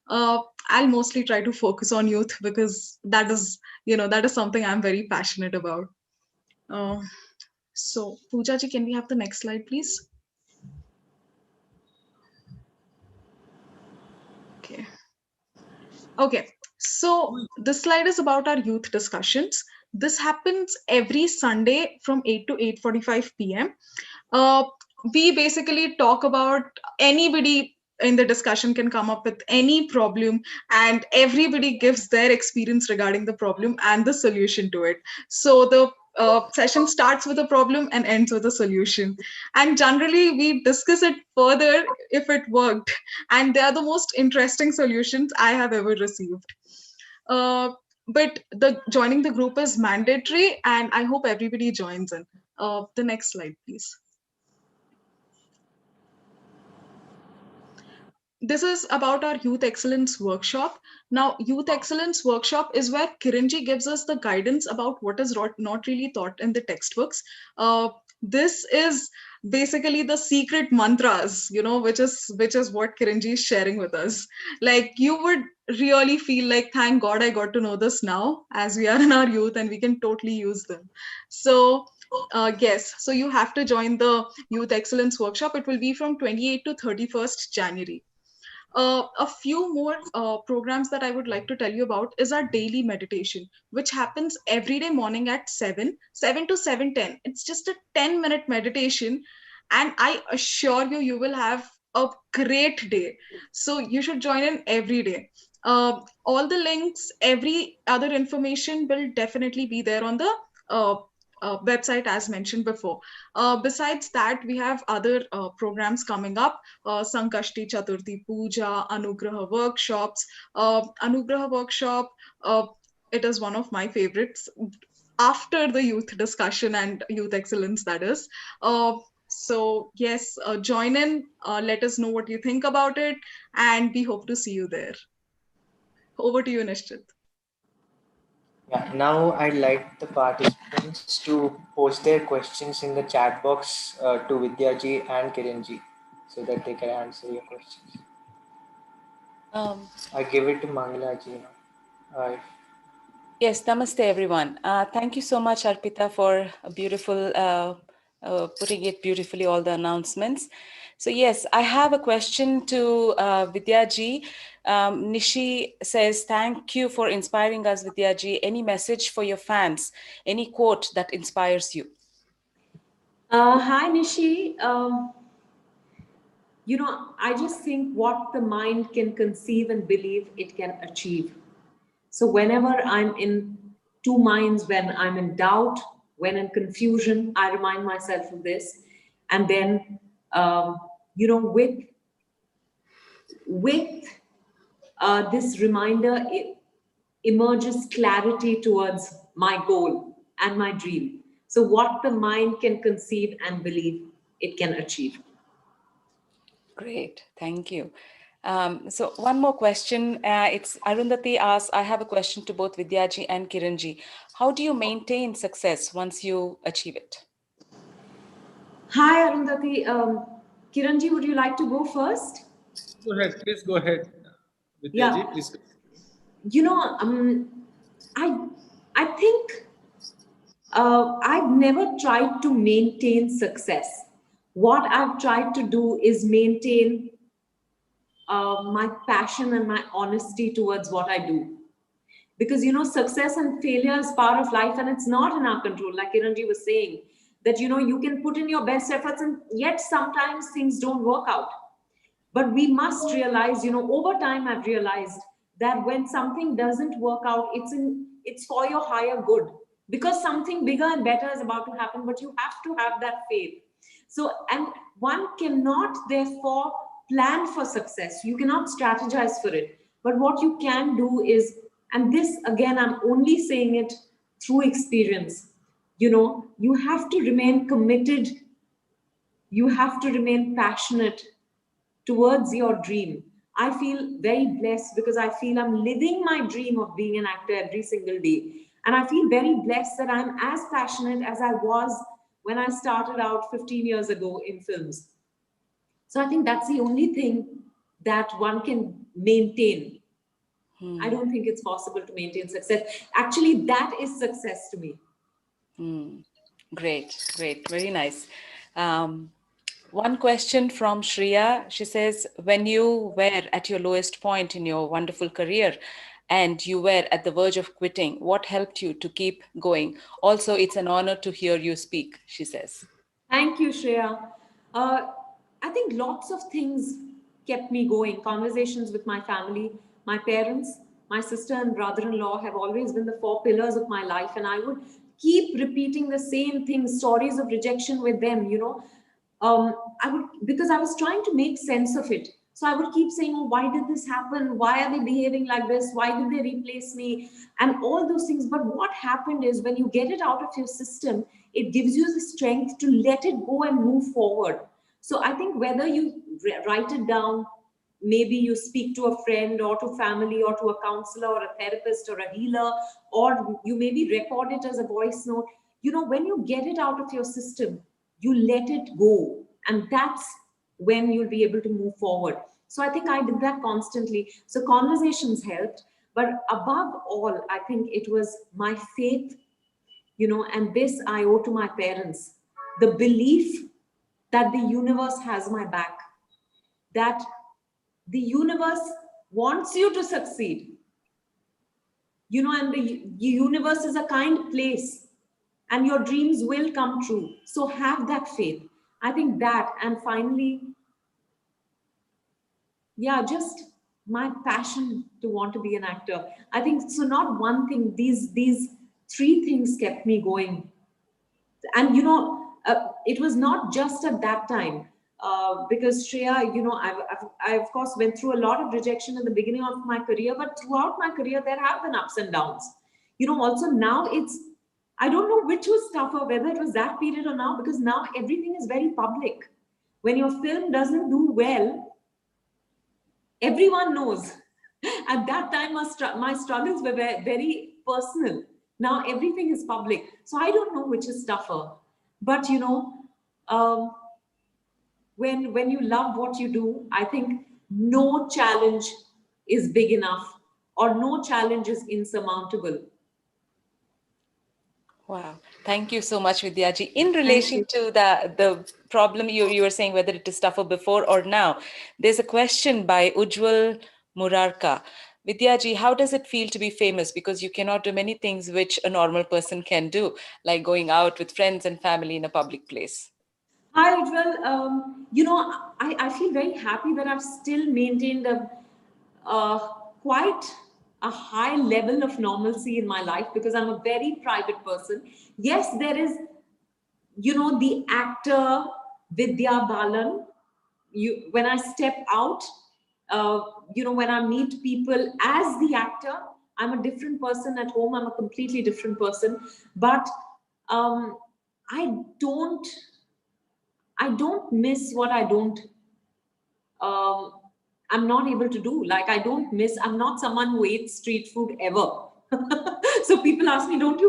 I'll mostly try to focus on youth because that is something I'm very passionate about. So Pooja ji, can we have the next slide, please? Okay. So this slide is about our youth discussions. This happens every Sunday from 8 to 8:45 p.m. We basically talk about anybody in the discussion can come up with any problem, and everybody gives their experience regarding the problem and the solution to it. So the session starts with a problem and ends with a solution. And generally, we discuss it further if it worked. And they are the most interesting solutions I have ever received. But joining the group is mandatory, and I hope everybody joins in. The next slide, please. this is about our Youth Excellence Workshop. Now, Youth Excellence Workshop is where Kiranji gives us the guidance about what is not really taught in the textbooks. This is basically the secret mantras, which is what Kiranji is sharing with us. Like, you would really feel like, thank God I got to know this now, as we are in our youth and we can totally use them. So yes, so you have to join the Youth Excellence Workshop. It will be from 28th to 31st January. A few more programs that I would like to tell you about is our daily meditation, which happens every day morning at 7 to 7:10. It's just a 10-minute meditation, and I assure you, you will have a great day. So you should join in every day. All the links, every other information will definitely be there on the website as mentioned before. Besides that, we have other programs coming up: Sankashti Chaturthi Puja, Anugraha workshops. Anugraha workshop, it is one of my favorites after the youth discussion and youth excellence, that is. So yes, join in, let us know what you think about it, and we hope to see you there. Over to you, Nishchit. Yeah, now I'd like the participants to post their questions in the chat box to Vidyaji and Kiranji so that they can answer your questions. I give it to Mangalaji now. Yes, namaste everyone. Thank you so much, Arpita, for a beautiful, putting it beautifully, all the announcements. So yes, I have a question to Vidyaji. Nishi says, thank you for inspiring us, Vidyaji. Any message for your fans? Any quote that inspires you? Hi, Nishi. I just think what the mind can conceive and believe, it can achieve. So whenever I'm in two minds, when I'm in doubt, when in confusion, I remind myself of this. And then, with this reminder, it emerges clarity towards my goal and my dream. So what the mind can conceive and believe, it can achieve. Great, thank you. So one more question. It's Arundhati asks, I have a question to both Vidyaji and Kiranji. How do you maintain success once you achieve it? Hi, Arundhati. Kiranji, would you like to go first? Go ahead, please go ahead. Vidyaji, Yeah. please. I think I've never tried to maintain success. What I've tried to do is maintain my passion and my honesty towards what I do. Because, success and failure is part of life and it's not in our control. Like Kiranji was saying, that, you can put in your best efforts and yet sometimes things don't work out. But we must realize, over time I've realized that when something doesn't work out, it's for your higher good. Because something bigger and better is about to happen, but you have to have that faith. So, and one cannot therefore plan for success. You cannot strategize for it. But what you can do is, and this again, I'm only saying it through experience, you have to remain committed. You have to remain passionate towards your dream. I feel very blessed because I feel I'm living my dream of being an actor every single day. And I feel very blessed that I'm as passionate as I was when I started out 15 years ago in films. So I think that's the only thing that one can maintain. I don't think it's possible to maintain success. Actually, that is success to me. Great, very nice. One question from Shreya. She says, when you were at your lowest point in your wonderful career and you were at the verge of quitting, what helped you to keep going? Also, it's an honor to hear you speak, she says. Thank you, Shreya. I think lots of things kept me going. Conversations with my family, my parents, my sister and brother-in-law have always been the four pillars of my life. And I would keep repeating the same things, stories of rejection with them, because I was trying to make sense of it. So I would keep saying, oh, why did this happen? Why are they behaving like this? Why did they replace me? And all those things. But what happened is when you get it out of your system, it gives you the strength to let it go and move forward. So I think whether you write it down, maybe you speak to a friend or to family or to a counselor or a therapist or a healer, or you maybe record it as a voice note. You know, when you get it out of your system, you let it go, and that's when you'll be able to move forward. So I think I did that constantly. So conversations helped, but above all, I think it was my faith, you know, and this I owe to my parents, the belief that the universe has my back, that the universe wants you to succeed, you know, and the universe is a kind place and your dreams will come true. So have that faith. I think that, and finally, yeah, just my passion to want to be an actor. I think so. Not one thing, these three things kept me going. And you know, it was not just at that time, because Shreya, you know, I of course went through a lot of rejection at the beginning of my career, but throughout my career there have been ups and downs. You know, also now it's, I don't know which was tougher, whether it was that period or now, because now everything is very public. When your film doesn't do well, everyone knows. At that time, my struggles were very personal. Now everything is public. So I don't know which is tougher. But you know, when you love what you do, I think no challenge is big enough or no challenge is insurmountable. Wow. Thank you so much, Vidyaji. In relation to the problem you were saying, whether it is tougher before or now, there's a question by Ujjwal Murarka. Vidyaji, how does it feel to be famous? Because you cannot do many things which a normal person can do, like going out with friends and family in a public place. Hi, Ujjwal. You know, I feel very happy that I've still maintained quite a high level of normalcy in my life, because I'm a very private person. Yes, there is, you know, the actor Vidya Balan. When I step out, you know, when I meet people as the actor, I'm a different person. At home, I'm a completely different person. But I don't miss what I don't. I'm not able to do. Like, I don't miss. I'm not someone who eats street food ever. So people ask me, don't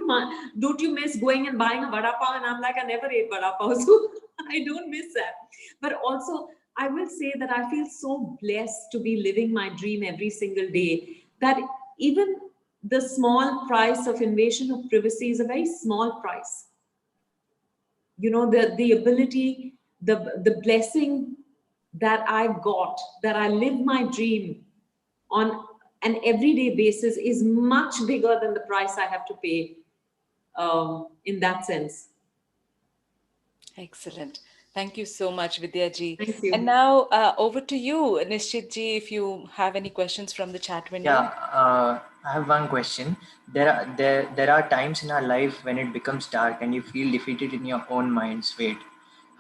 you miss going and buying a vada pav? And I'm like, I never ate vada pav, so I don't miss that. But also, I will say that I feel so blessed to be living my dream every single day, that even the small price of invasion of privacy is a very small price. You know, the ability, the blessing that I got, that I live my dream on an everyday basis, is much bigger than the price I have to pay in that sense. Excellent. Thank you so much, Vidyaji. Thank you. And now over to you, Nishchitji, if you have any questions from the chat window. Yeah, I have one question. There are times in our life when it becomes dark and you feel defeated in your own mind's weight.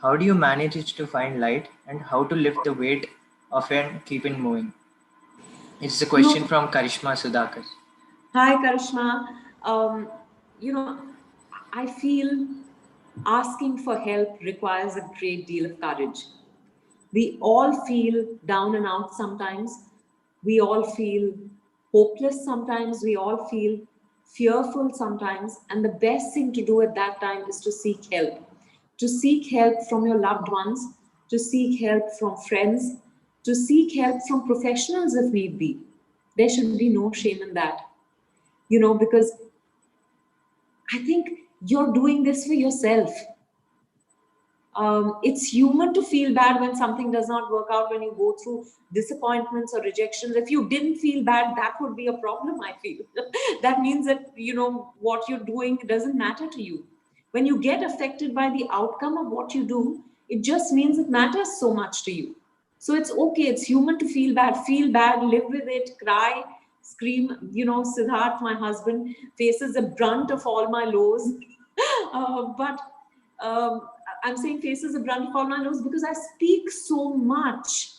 How do you manage to find light, and how to lift the weight of it and keep it moving? It's a question from Karishma Sudhakar. Hi, Karishma. You know, I feel asking for help requires a great deal of courage. We all feel down and out sometimes. We all feel hopeless sometimes. We all feel fearful sometimes. And the best thing to do at that time is to seek help. To seek help from your loved ones, to seek help from friends, to seek help from professionals if need be. There should be no shame in that. You know, because I think you're doing this for yourself. It's human to feel bad when something does not work out, when you go through disappointments or rejections. If you didn't feel bad, that would be a problem, I feel. That means that, you know, what you're doing doesn't matter to you. When you get affected by the outcome of what you do, it just means it matters so much to you. So it's okay. It's human to feel bad, live with it, cry, scream. You know, Siddharth, my husband, faces the brunt of all my lows. But I'm saying faces the brunt of all my lows because I speak so much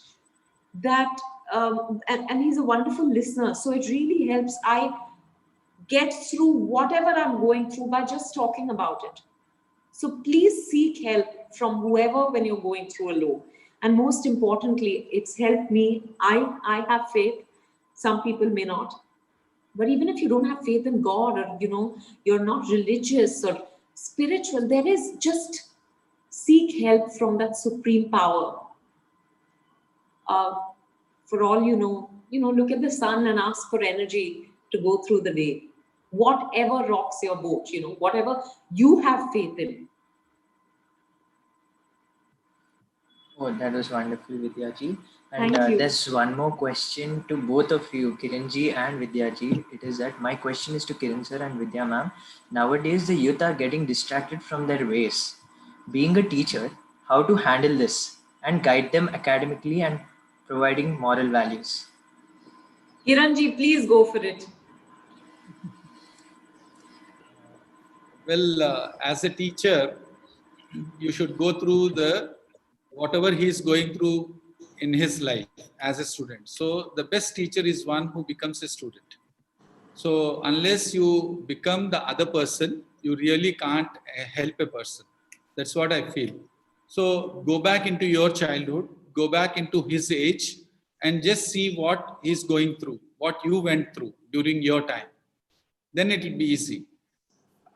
that, and he's a wonderful listener. So it really helps. I get through whatever I'm going through by just talking about it. So please seek help from whoever when you're going through a low. And most importantly, it's helped me. I have faith. Some people may not. But even if you don't have faith in God, or you're not religious or spiritual, there is just seek help from that supreme power. For all you know, look at the sun and ask for energy to go through the day. Whatever rocks your boat, whatever you have faith in. Oh, that was wonderful, Vidyaji. And Thank you. there's one more question to both of you, Kiranji and Vidyaji. It is that my question is to Kiran sir and Vidya ma'am. Nowadays, the youth are getting distracted from their ways. Being a teacher, how to handle this and guide them academically and providing moral values? Kiranji, please go for it. Well, as a teacher, you should go through whatever he is going through in his life as a student. So the best teacher is one who becomes a student. So unless you become the other person, you really can't help a person. That's what I feel. So go back into your childhood, go back into his age, and just see what he's going through, what you went through during your time. Then it will be easy.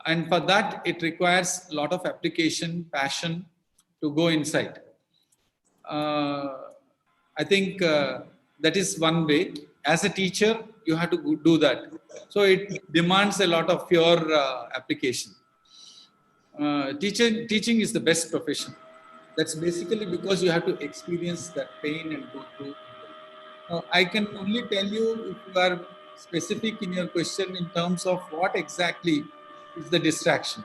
And for that, it requires a lot of application, passion to go inside. I think that is one way. As a teacher, you have to do that. So it demands a lot of your application. Teaching is the best profession. That's basically because you have to experience that pain and go through. I can only tell you if you are specific in your question in terms of what exactly is the distraction.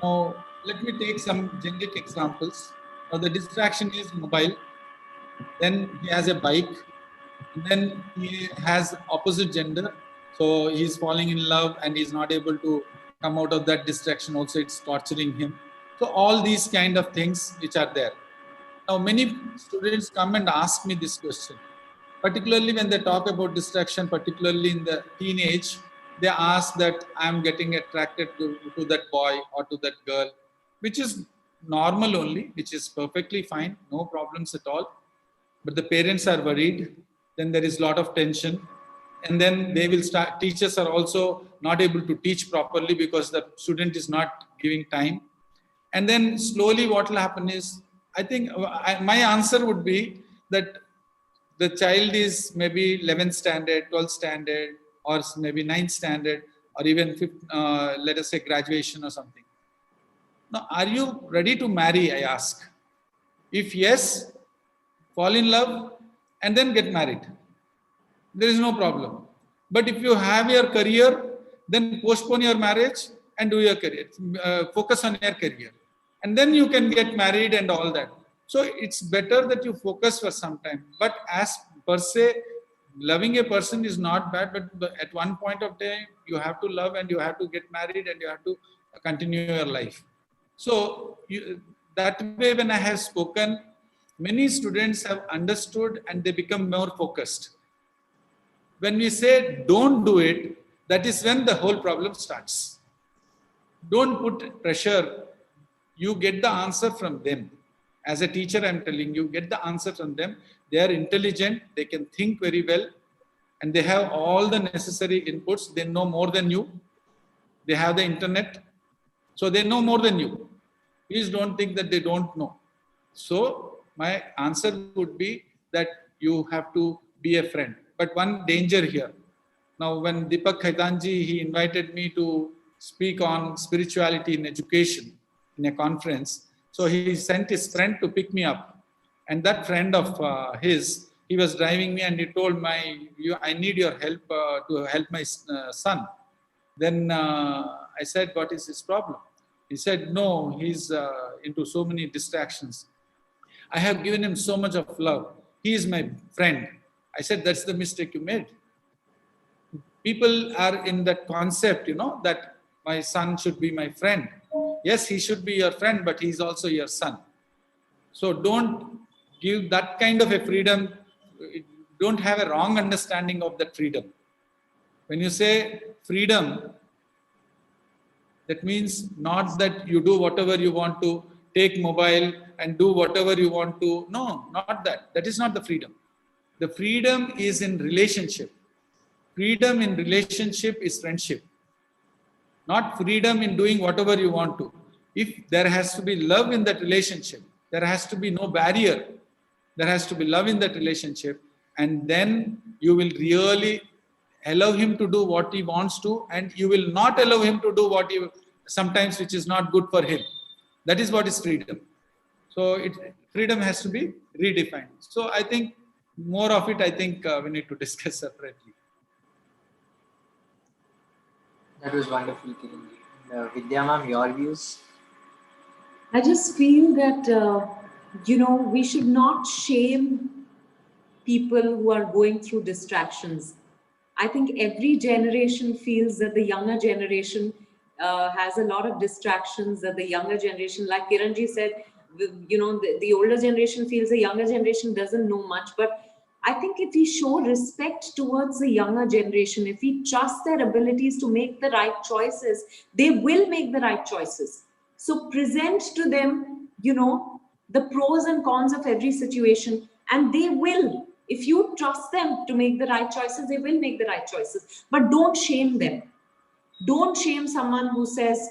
Now, let me take some generic examples. Now, the distraction is mobile. Then he has a bike. Then he has opposite gender. So he's falling in love and he's not able to come out of that distraction. Also, it's torturing him. So all these kind of things which are there. Now, many students come and ask me this question, particularly when they talk about distraction, particularly in the teenage, they ask that I'm getting attracted to that boy or to that girl, which is normal only, which is perfectly fine, no problems at all. But the parents are worried, then there is a lot of tension. And then they will start, teachers are also not able to teach properly because the student is not giving time. And then slowly what will happen is, I think my answer would be that the child is maybe 11th standard, 12th standard, or maybe 9th standard, or even 5th, let us say graduation or something. Now, are you ready to marry, I ask? If yes, fall in love and then get married. There is no problem. But if you have your career, then postpone your marriage and do your career. Focus on your career. And then you can get married and all that. So it's better that you focus for some time. But as per se, loving a person is not bad, but at one point of time, you have to love and you have to get married and you have to continue your life. So that way, when I have spoken, many students have understood and they become more focused. When we say don't do it, that is when the whole problem starts. Don't put pressure. You get the answer from them. As a teacher, I'm telling you, get the answer from them. They are intelligent, they can think very well, and they have all the necessary inputs. They know more than you. They have the internet, so they know more than you. Please don't think that they don't know. So my answer would be that you have to be a friend. But one danger here. Now, when Deepak Khaitanji, he invited me to speak on spirituality in education in a conference. So he sent his friend to pick me up. And that friend of his, he was driving me and he told I need your help to help my son. Then I said, what is his problem? He said, no, he's into so many distractions. I have given him so much of love. He is my friend. I said, that's the mistake you made. People are in that concept, that my son should be my friend. Yes, he should be your friend, but he's also your son. So don't give that kind of a freedom. Don't have a wrong understanding of that freedom. When you say freedom, that means not that you do whatever you want to take mobile and do whatever you want to. No, not that. That is not the freedom. The freedom is in relationship. Freedom in relationship is friendship. Not freedom in doing whatever you want to. If there has to be love in that relationship, there has to be no barrier. There has to be love in that relationship, and then you will really allow him to do what he wants to, and you will not allow him to do what he sometimes which is not good for him. That is what is freedom. So freedom has to be redefined. So I think more of it, I think we need to discuss separately. That was wonderful, Kiran. Vidya ma'am, your views? I just feel that, we should not shame people who are going through distractions. I think every generation feels that the younger generation has a lot of distractions, that the younger generation, like Kiranji said, the older generation feels the younger generation doesn't know much. But I think if we show respect towards the younger generation, if we trust their abilities to make the right choices, they will make the right choices. So present to them, the pros and cons of every situation, and they will. If you trust them to make the right choices, they will make the right choices. But don't shame them. Don't shame someone who says,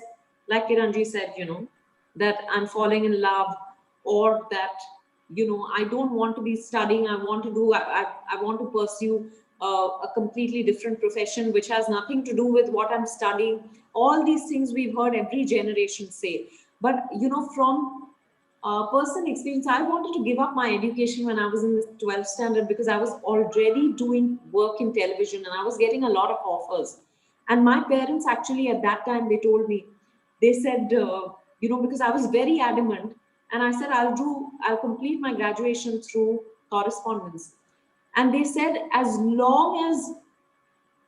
like Kiranji said, that I'm falling in love, or that, I don't want to be studying. I want to pursue a completely different profession, which has nothing to do with what I'm studying. All these things we've heard every generation say. But, from personal experience, I wanted to give up my education when I was in the 12th standard, because I was already doing work in television and I was getting a lot of offers. And my parents actually at that time, they told me, they said, because I was very adamant, and I said, I'll complete my graduation through correspondence. And they said, as long as,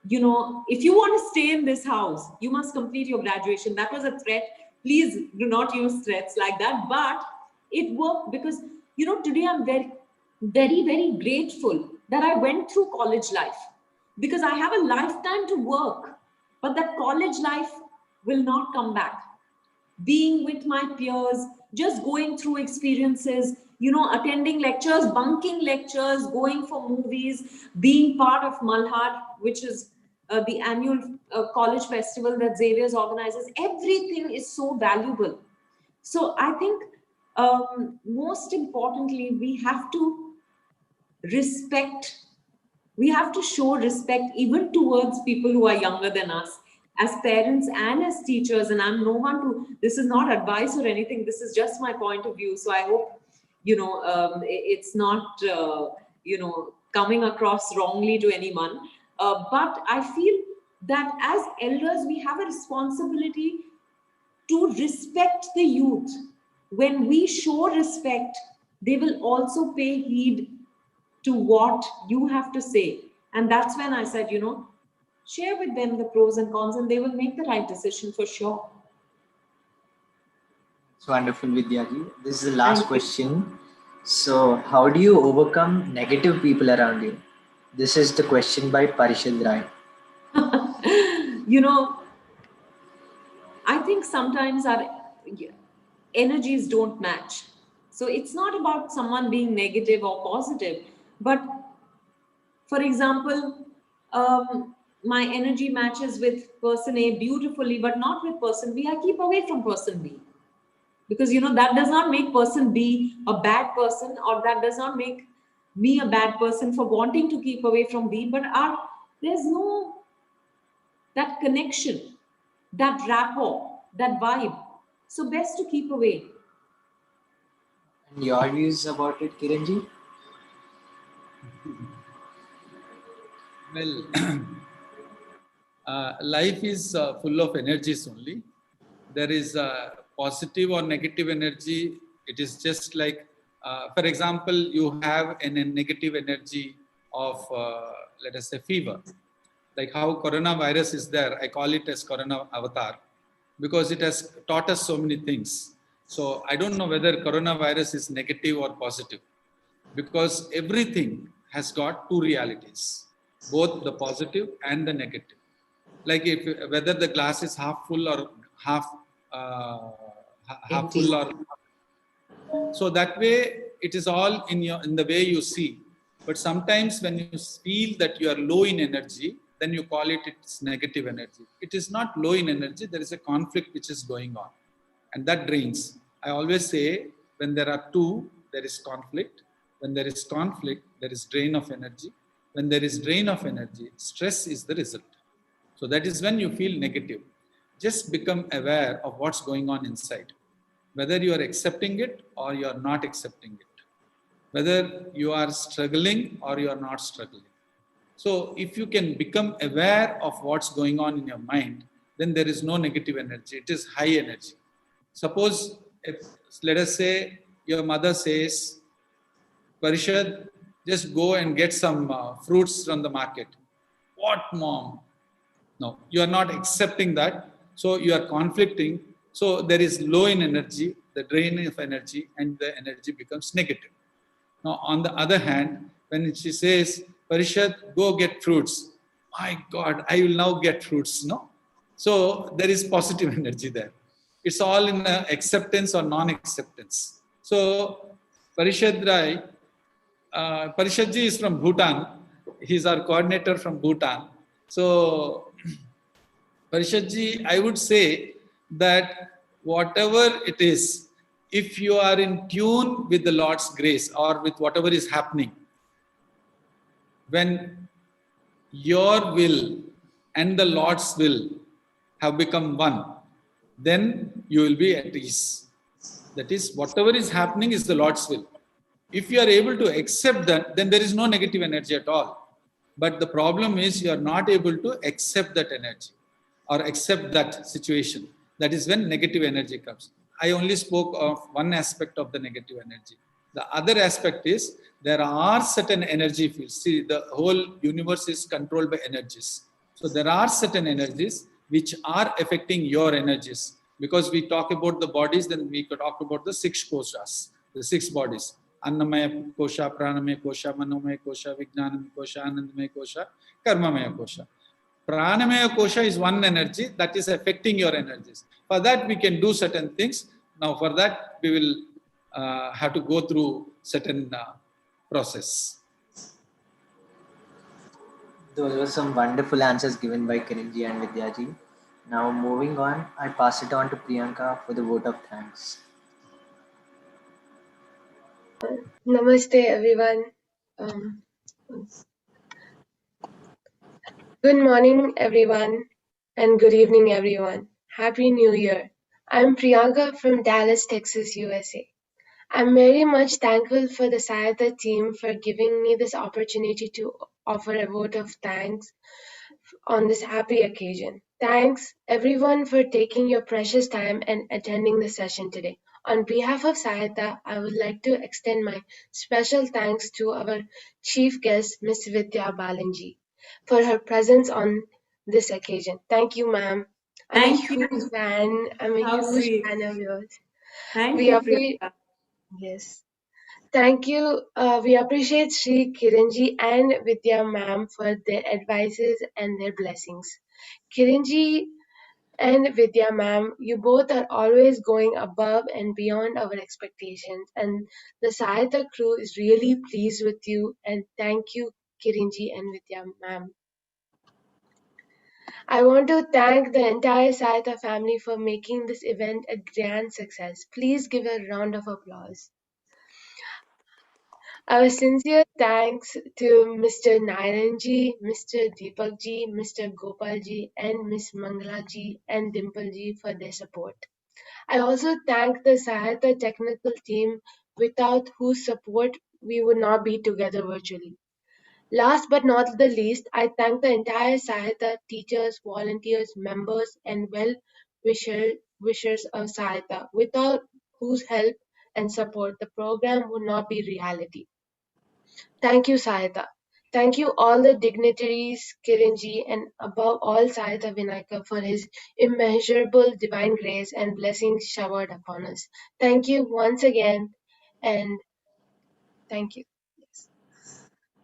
if you want to stay in this house, you must complete your graduation. That was a threat. Please do not use threats like that. But it worked, because, today I'm very, very, very grateful that I went through college life, because I have a lifetime to work, but that college life will not come back. Being with my peers, just going through experiences, attending lectures, bunking lectures, going for movies, being part of Malhar, which is the annual college festival that Xavier's organizes. Everything is so valuable. So I think most importantly, we have to show respect even towards people who are younger than us, as parents and as teachers. And I'm no one to, this is not advice or anything, this is just my point of view. So I hope, it's not, coming across wrongly to anyone. But I feel that as elders, we have a responsibility to respect the youth. When we show respect, they will also pay heed to what you have to say. And that's when I said, share with them the pros and cons, and they will make the right decision for sure. It's wonderful, Vidyaji. This is the last question. So, how do you overcome negative people around you? This is the question by Parishad Rai. I think sometimes our energies don't match. So it's not about someone being negative or positive, but for example, my energy matches with person A beautifully, but not with person B. I keep away from person B. Because, that does not make person B a bad person, or that does not make me a bad person for wanting to keep away from B, but there's no that connection, that rapport, that vibe. So best to keep away. And your views about it, Kiranji? Well, life is full of energies only. There is positive or negative energy. It is just like, for example, you have a negative energy of, let us say, fever. Like how coronavirus is there, I call it as corona avatar, because it has taught us so many things. So I don't know whether coronavirus is negative or positive, because everything has got two realities, both the positive and the negative. Like whether the glass is half full or half full or So that way, it is all in the way you see. But sometimes when you feel that you are low in energy, then you call it's negative energy. It is not low in energy. There is a conflict which is going on, and that drains. I always say, when there are two, there is conflict. When there is conflict, there is drain of energy. When there is drain of energy, stress is the result. So that is when you feel negative. Just become aware of what's going on inside. Whether you are accepting it or you are not accepting it. Whether you are struggling or you are not struggling. So if you can become aware of what's going on in your mind, then there is no negative energy. It is high energy. Suppose, let us say your mother says, Parishad, just go and get some fruits from the market. What, mom? No, you are not accepting that. So you are conflicting. So there is low in energy, the drain of energy, and the energy becomes negative. Now, on the other hand, when she says, Parishad, go get fruits. My God, I will now get fruits. No? So there is positive energy there. It's all in acceptance or non-acceptance. So Parishad Rai, Parishad ji is from Bhutan. He's our coordinator from Bhutan. So Parishad ji, I would say that whatever it is, if you are in tune with the Lord's grace or with whatever is happening, when your will and the Lord's will have become one, then you will be at ease. That is, whatever is happening is the Lord's will. If you are able to accept that, then there is no negative energy at all. But the problem is you are not able to accept that energy or accept that situation. That is when negative energy comes. I only spoke of one aspect of the negative energy. The other aspect is there are certain energy fields. See, the whole universe is controlled by energies. So there are certain energies which are affecting your energies. Because we talk about the bodies, then we could talk about the 6 koshas, the 6 bodies. Annamaya kosha, pranamaya kosha, manomaya kosha, vijnanamaya kosha, anandamaya kosha, karmamaya kosha. Pranamaya kosha is one energy that is affecting your energies. For that, we can do certain things. Now, for that, we will have to go through certain process. Those were some wonderful answers given by Kiranji and Vidyaji. Now, moving on, I pass it on to Priyanka for the vote of thanks. Namaste, everyone. Good morning, everyone, and good evening, everyone. Happy New Year. I'm Priyanka from Dallas, Texas, USA. I'm very much thankful for the Sayata team for giving me this opportunity to offer a vote of thanks on this happy occasion. Thanks, everyone, for taking your precious time and attending the session today. On behalf of Sayata, I would like to extend my special thanks to our chief guest, Ms. Vidya Balanji, for her presence on this occasion. Thank you, ma'am. Thank you. I'm a How huge sweet. fan of yours. Thank you, Priyanka. Yes. Thank you. We appreciate Sri Kiranji and Vidya ma'am for their advices and their blessings. Kiranji and Vidya ma'am, you both are always going above and beyond our expectations, and the Sayata crew is really pleased with you, and thank you, Kiranji and Vidya ma'am. I want to thank the entire Sayata family for making this event a grand success. Please give a round of applause. Our sincere thanks to Mr. Narayanji, Mr. Deepakji, Mr. Gopalji, and Ms. Mangalaji and Dimpleji for their support. I also thank the Sayata technical team, without whose support we would not be together virtually. Last but not the least, I thank the entire Sayata teachers, volunteers, members, and well-wishers of Sayata, without whose help and support the program would not be reality. Thank you, Sayata. Thank you all the dignitaries, Kiranji, and above all Sayata Vinayaka for his immeasurable divine grace and blessings showered upon us. Thank you once again, and thank you.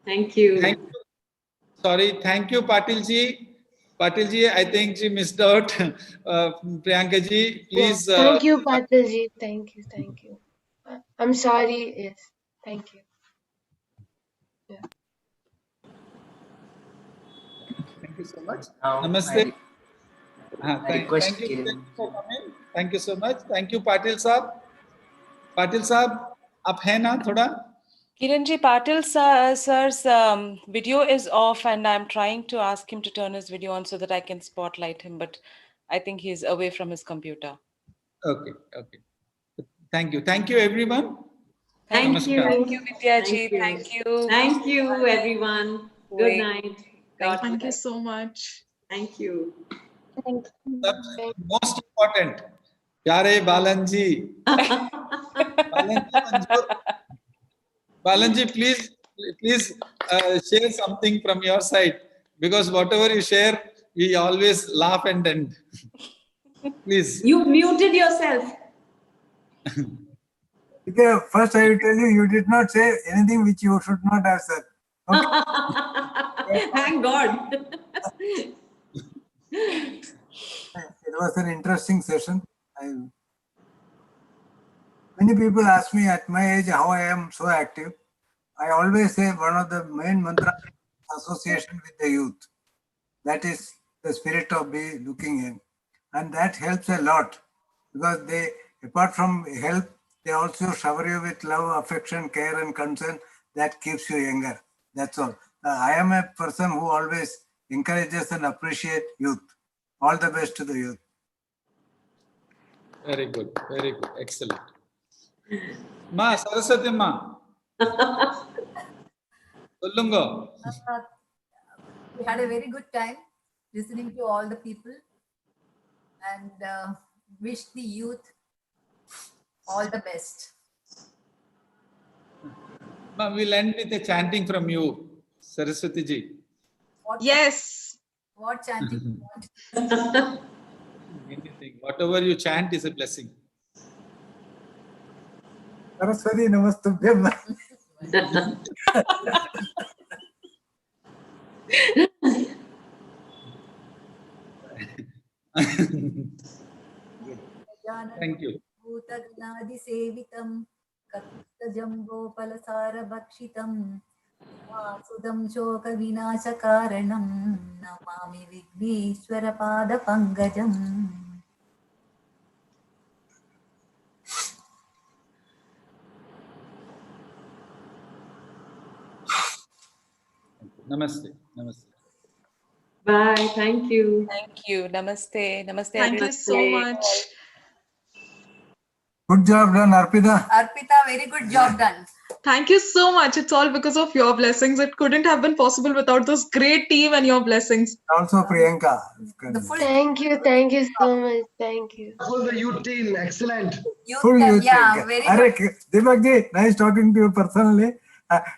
Thank you. Thank you. Sorry, thank you, Patilji. Patilji, I think she missed out. Priyanka ji, please. Thank you, Patilji. Thank you. I'm sorry. Yes. Thank you. Thank you so much. Now, Namaste. I request Thank you Kiran. for coming. Thank you so much. Thank you, Patil Saab. Patil Saab, आप है ना थोड़ा? Kiranji Patil sir's video is off, and I'm trying to ask him to turn his video on so that I can spotlight him, but I think he's away from his computer. Okay, okay. Thank you. Thank you, everyone. Thank you. Thank you, Vidya ji. Thank you. Thank you, everyone. Good night. Thank you so much. Thank you. Thank you. Most important, Pyare Balanji. Balanji, please share something from your side, because whatever you share, we always laugh and end. Please. You muted yourself. Okay, first I will tell you, you did not say anything which you should not have said. Okay. Thank God. It was an interesting session. Many people ask me at my age how I am so active. I always say one of the main mantras is association with the youth. That is the spirit of be looking in. And that helps a lot, because they, apart from help, they also shower you with love, affection, care and concern that keeps you younger. That's all. I am a person who always encourages and appreciates youth. All the best to the youth. Very good. Very good. Excellent. Ma, Saraswati Ma. Sollungo. We had a very good time listening to all the people, and wish the youth all the best. Ma, we'll end with a chanting from you, Saraswati ji. Yes. What chanting you want? Anything. Whatever you chant is a blessing. Saraswati Namastubhyam. Thank you. Bhutagnadi sevitam kattajambopalasaravakšitam Vasudam shoka vinashakaranam namami Vighneswara pada pangajam. Namaste. Namaste. Bye. Thank you. Thank you. Namaste. Namaste. Thank you so much. Good job done, Arpita. Arpita, very good job done. Thank you so much. It's all because of your blessings. It couldn't have been possible without this great team and your blessings. Also Priyanka. Thank you. Thank you so much. Thank you. All the youth team, excellent. Full youth. Yeah, very good. Deepak ji, nice talking to you personally.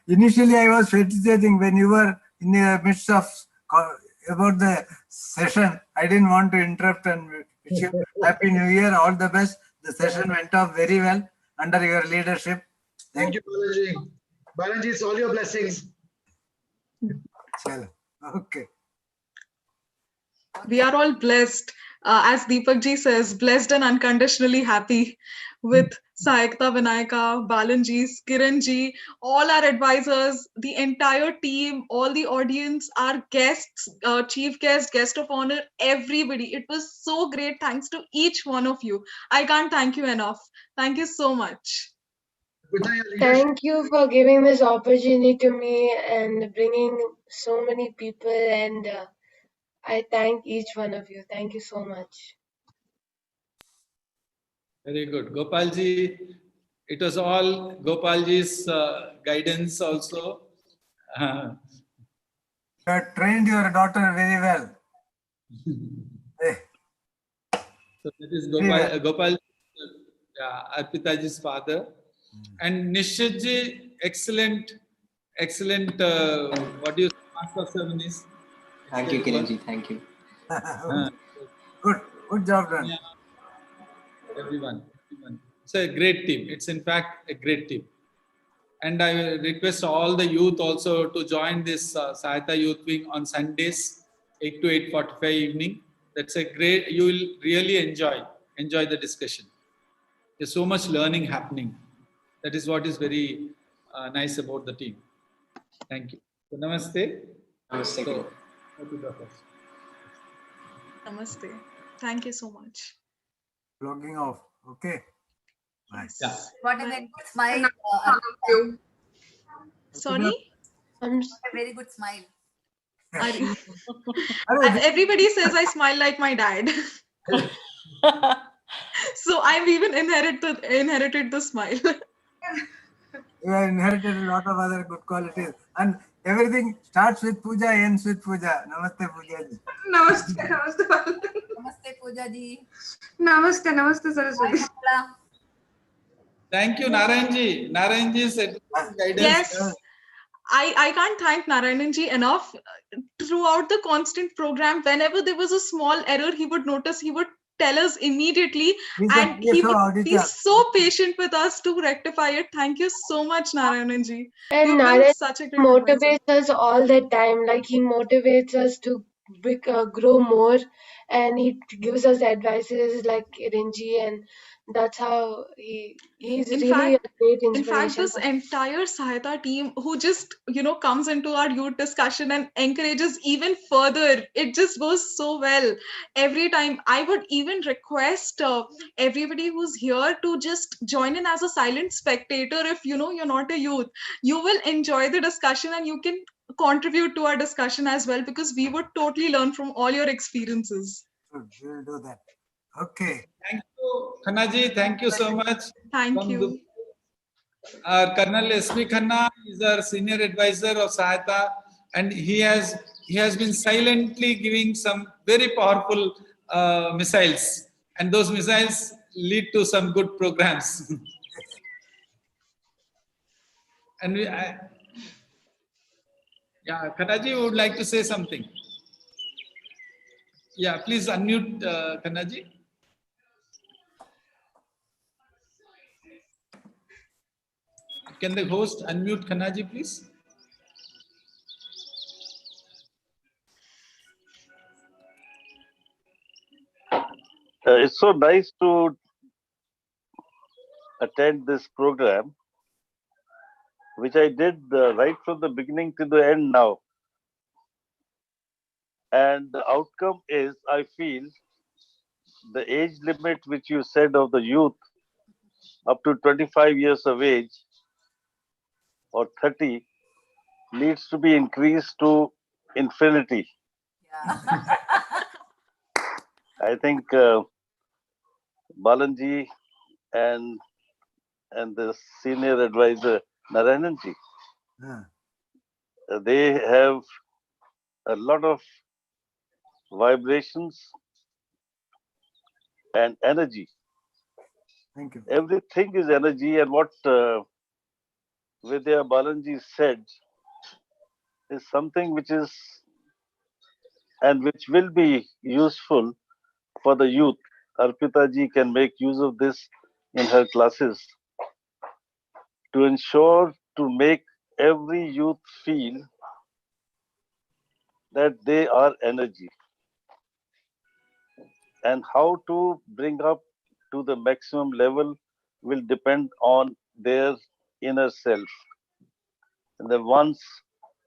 Initially, I was criticizing when you were in the midst of about the session. I didn't want to interrupt and wish you Happy New Year, all the best. The session went off very well under your leadership. Thank you, Balaji. Balaji, it's all your blessings. Okay. We are all blessed. As Deepak ji says, blessed and unconditionally happy with Sayakta, Vinayaka, Balanji, Kiran ji, all our advisors, the entire team, all the audience, our guests, chief guest, guest of honor, everybody. It was so great. Thanks to each one of you. I can't thank you enough. Thank you so much. Thank you for giving this opportunity to me and bringing so many people, and I thank each one of you. Thank you so much. Very good. Gopalji, it was all Gopalji's guidance also. You have trained your daughter very well. So that is Gopal, Arpitaji's father. And Nishitji, excellent, what do you say, master of ceremonies? Thank you, Kiranji. Thank you. Good job done. Yeah. Everyone. It's a great team. It's in fact a great team. And I request all the youth also to join this Sayata Youth Wing on Sundays, 8 to 8:45 evening. That's a great, you will really enjoy the discussion. There's so much learning happening. That is what is very nice about the team. Thank you. So, namaste. Namaste. So, go to the first. Namaste. Thank you so much. Logging off. Okay. Bye. Yeah. What a very good smile. Sorry? A very good smile. Everybody says I smile like my dad. So I've even inherited the smile. You have inherited a lot of other good qualities. And everything starts with puja, ends with puja. Namaste, Puja ji. Namaste, namaste. Namaste, Pooja ji. Namaste, namaste, Saraswati. Thank you, Narayanji. Narayanji said guidance. Yes. I can't thank Narayananji enough. Throughout the constant program, whenever there was a small error, he would notice, he would tell us immediately, and he would be so patient with us to rectify it. Thank you so much, Narayananji. And You've been Narayan such a great advisor. motivates us all the time. Like he motivates us to grow more, and he gives us advices like Kiranji, and that's how he's In really a great In fact, inspiration. this entire Sahayata team who just, comes into our youth discussion and encourages even further, it just goes so well. Every time, I would even request everybody who's here to just join in as a silent spectator. If you're not a youth, you will enjoy the discussion and you can contribute to our discussion as well, because we would totally learn from all your experiences. Good. We will do that. Okay. Thank you, Khannaji. Thank you so much. Thank you. Our Colonel S.P. Khanna is our senior advisor of Sahayata, and he has been silently giving some very powerful missiles, and those missiles lead to some good programs. And Khannaji would like to say something. Yeah, please unmute Khannaji. Can the host unmute Khannaji, please? It's so nice to attend this program, which I did right from the beginning to the end now. And the outcome is, I feel, the age limit which you said of the youth up to 25 years of age or 30 needs to be increased to infinity. I think Balanji and the senior advisor Narayananji, they have a lot of vibrations and energy. Thank you. Everything is energy, and what Vidya Balanji said is something which is and which will be useful for the youth. Arpita ji can make use of this in her classes to ensure to make every youth feel that they are energy, and how to bring up to the maximum level will depend on their inner self. And then once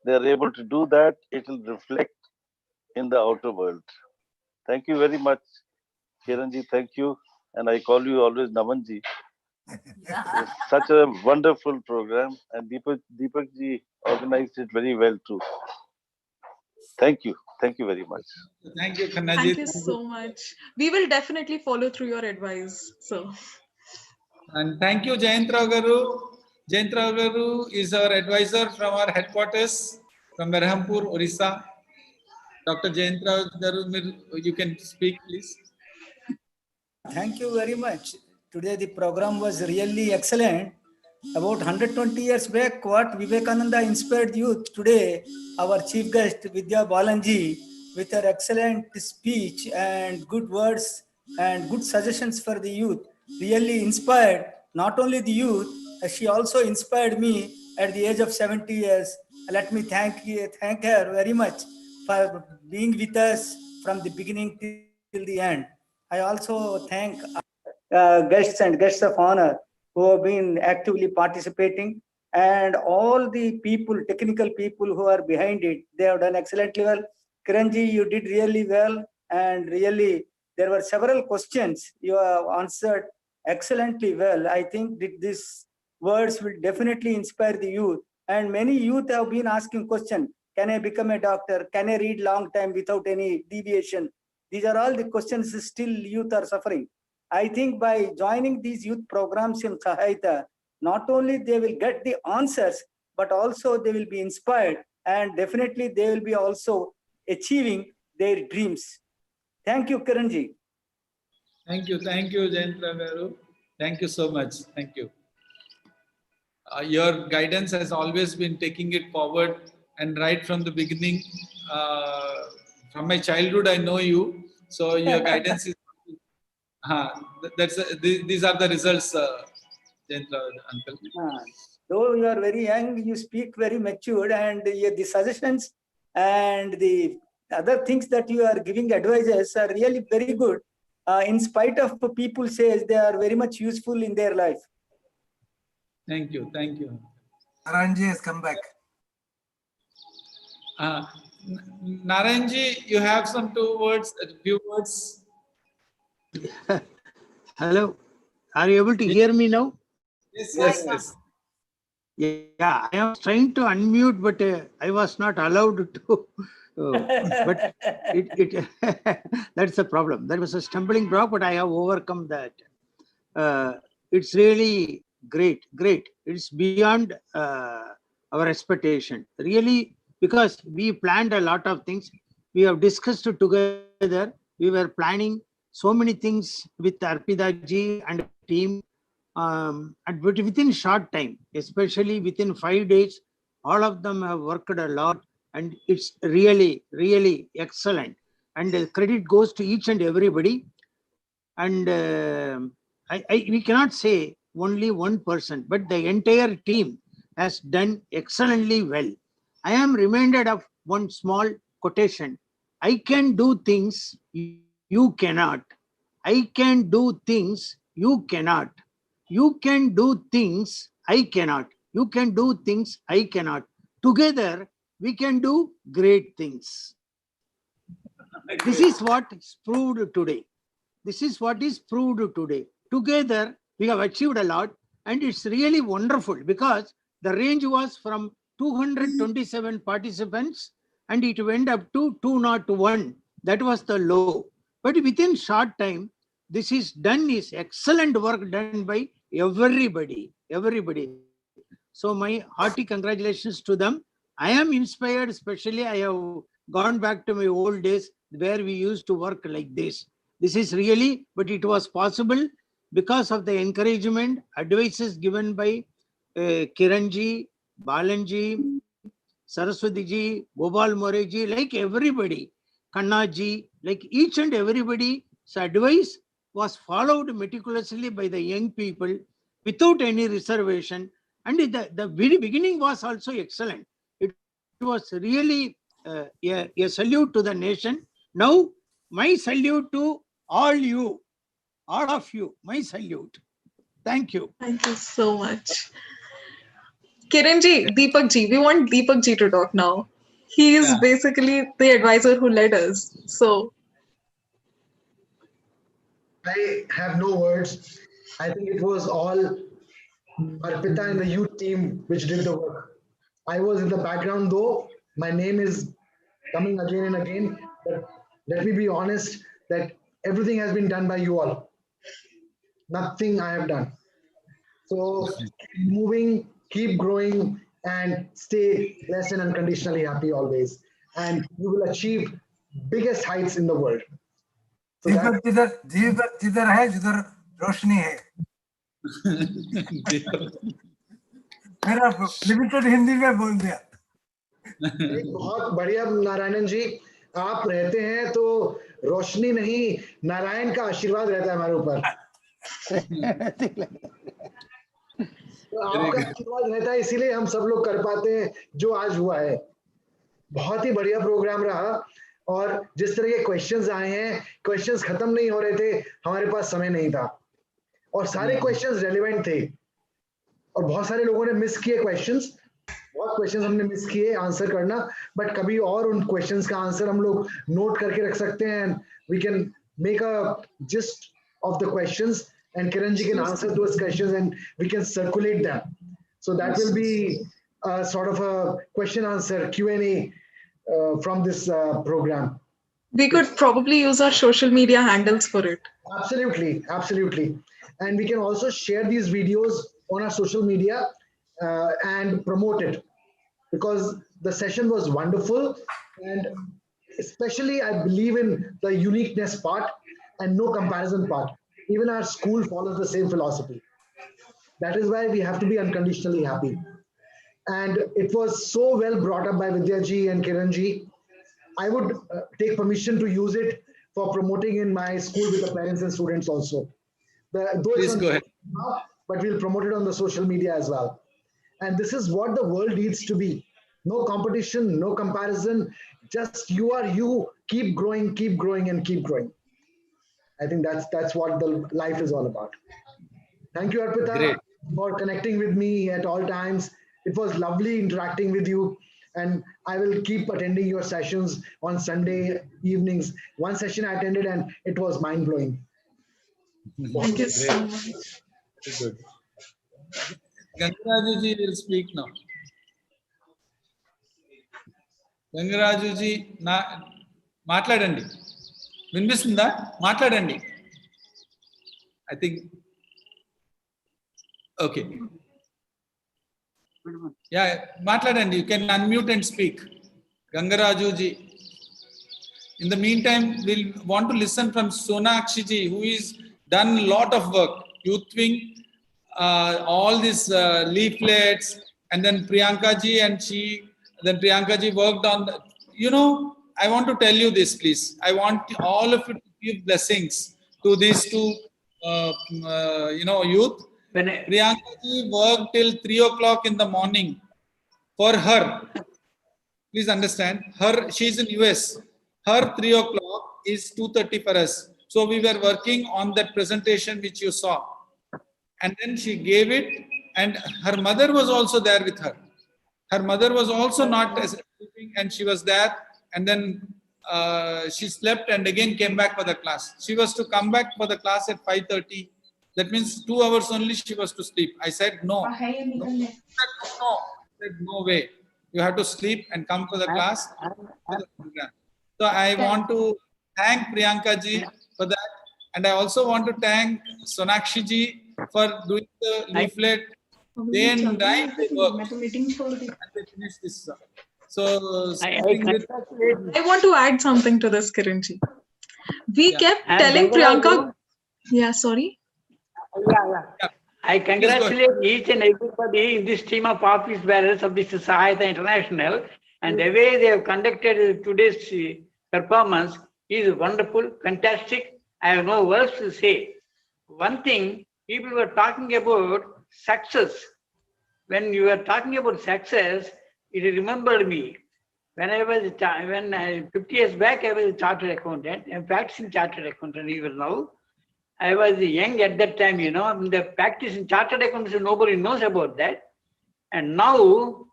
they are able to do that, it will reflect in the outer world. Thank you very much, Kiranji. Thank you. And I call you always Namanji. It's such a wonderful program, and Deepak ji organized it very well too. Thank you. Thank you very much. Thank you, Khannaji. Thank you so much. We will definitely follow through your advice. So, And thank you, Jayant Rao Garu. Jayant Rao Garu is our advisor from our headquarters from Berhampur, Orissa. Dr. Jayant Rao Garu, you can speak, please. Thank you very much. Today the program was really excellent. About 120 years back, what Vivekananda inspired youth. Today, our chief guest Vidya Balanji, with her excellent speech and good words and good suggestions for the youth, really inspired not only the youth, she also inspired me at the age of 70 years. Let me thank her very much for being with us from the beginning till the end. I also thank guests and guests of honor, who have been actively participating, and all the people, technical people who are behind it. They have done excellently well. Kiranji, you did really well, and really there were several questions you have answered excellently well. I think that these words will definitely inspire the youth, and many youth have been asking questions. Can I become a doctor? Can I read long time without any deviation? These are all the questions still youth are suffering. I think by joining these youth programs in Sahayata, not only they will get the answers, but also they will be inspired, and definitely they will be also achieving their dreams. Thank you, Kiranji. Thank you, Jayendra Garu. Thank you so much. Thank you. Your guidance has always been taking it forward, and right from the beginning, from my childhood, I know you. So your guidance is. These are the results, Jayendra uncle. Though you are very young, you speak very matured, and the suggestions and the other things that you are giving advices are really very good. In spite of people says they are very much useful in their life. Thank you. Thank you. Narayanji has come back. Narayanji, you have some few words. Hello, are you able to hear me now? Yes. Yeah, I was trying to unmute, but I was not allowed to. But that's the problem. That was a stumbling block, but I have overcome that. It's really great. It's beyond our expectation. Really, because we planned a lot of things. We have discussed it together. We were planning so many things with Arpita ji and team. But within short time, especially within 5 days, all of them have worked a lot, and it's really excellent. And the credit goes to each and everybody. And we cannot say only one person, but the entire team has done excellently well. I am reminded of one small quotation. I can do things you cannot. I can do things you cannot. You can do things I cannot. You can do things I cannot. Together, we can do great things. This is what is proved today. This is what is proved today. Together, we have achieved a lot, and it's really wonderful because the range was from 227 participants and it went up to 201. That was the low. But within short time, this is excellent work done by everybody. So my hearty congratulations to them. I am inspired, especially I have gone back to my old days where we used to work like this. This is really, but it was possible because of the encouragement, advices given by Kiranji, Balanji, Saraswati ji, Gopal More ji, like everybody, Kanna ji, like each and everybody's advice was followed meticulously by the young people without any reservation. And the very beginning was also excellent. It was really a salute to the nation. Now, my salute to all of you, my salute. Thank you. Thank you so much. Kiranji, Deepak ji, we want Deepak ji to talk now. He is basically the advisor who led us. So I have no words. I think it was all Arpita and the youth team which did the work. I was in the background though. My name is coming again and again. But let me be honest that everything has been done by you all. Nothing I have done. So keep moving, keep growing, and stay blessed and unconditionally happy always. And you will achieve biggest heights in the world. So जिधर है जिधर रोशनी है मेरा limited Hindi में बोल दिया बहुत बढ़िया नारायण जी, आप रहते हैं तो रोशनी नहीं नारायण का आशीर्वाद रहता है हमारे ऊपर। तो आपका आशीर्वाद रहता है, इसीलिए हम सब लोग कर पाते हैं जो आज हुआ है। बहुत ही बढ़िया प्रोग्राम रहा, और जिस तरह के क्वेश्चंस आए हैं, क्वेश्चंस खत्म नहीं हो रहे थे, हमारे पास समय नहीं था, और सारे क्वेश्चंस रेलेवेंट थे। और बहुत सारे लोगों ने मिस किए क्वेश्चंस, बहुत क्वेश्चंस हमने मिस किए आंसर करना, बट कभी और उन क्वेश्चंस का आंसर हम लोग नोट करके रख सकते हैं, and we can make a gist of the questions, and Kiran ji can answer those questions and we can circulate them. So that will be sort of a question answer Q&A from this program. We could probably use our social media handles for it. Absolutely, absolutely. And we can also share these videos on our social media and promote it, because the session was wonderful, and especially I believe in the uniqueness part and no comparison part. Even our school follows the same philosophy. That is why we have to be unconditionally happy. And it was so well brought up by Vidya ji and Kiran ji. I would take permission to use it for promoting in my school with the parents and students also. Please go ahead. But we'll promote it on the social media as well. And this is what the world needs to be. No competition, no comparison. Just you are you. Keep growing, and keep growing. I think that's what the life is all about. Thank you, Arpita, Great. for connecting with me at all times. It was lovely interacting with you, and I will keep attending your sessions on Sunday evenings. One session I attended and it was mind-blowing. Thank you so much. Very good. Gangaraju ji will speak now. Gangaraju ji, మాట్లాడండి. వినిపిస్తుందా? మాట్లాడండి. I think. Okay. Yeah, మాట్లాడండి. You can unmute and speak. Gangaraju ji. In the meantime, we'll want to listen from Sonakshi ji, who is done a lot of work. Youth Wing, all these leaflets, and then Priyanka ji Priyanka ji worked on the, I want to tell you this, please. I want all of you to give blessings to these two, youth. Priyanka ji worked till 3 o'clock in the morning for her. Please understand, she's in US. Her 3 o'clock is 2:30 for us. So we were working on that presentation which you saw. And then she gave it, and her mother was also there with her. Her mother was also not sleeping, and she was there. And then she slept and again came back for the class. She was to come back for the class at 5:30. That means 2 hours only she was to sleep. I said no. No. I said no way. You have to sleep and come for the class. So I want to thank Priyanka ji for that. And I also want to thank Sonakshi ji for doing the leaflet. Day and night they work. And they finish this. So I want to add something to this, Kiran ji. We kept telling Priyanka. Yeah, sorry. I congratulate each and everybody in this team of office bearers of this Sahayata International, and the way they have conducted today's performance is wonderful, fantastic. I have no words to say. One thing, people were talking about success. When you were talking about success, it remembered me. When 50 years back, I was a chartered accountant. I'm practicing chartered accountant even now. I was young at that time, the practice in chartered accountancy, nobody knows about that. And now,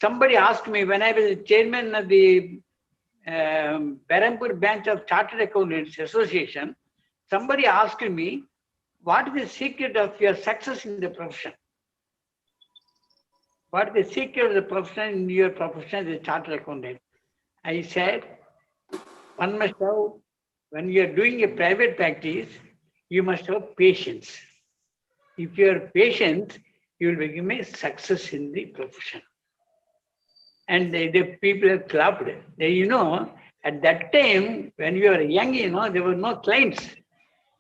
somebody asked me, when I was chairman of the Berampur branch of Chartered Accountants Association, somebody asked me, what is the secret of your success in the profession? What is the secret of the profession in your profession as a chartered accountant? I said, one must have, when you are doing a private practice, you must have patience. If you are patient, you will become a success in the profession. And the people have clapped. At that time, when you were young, there were no clients.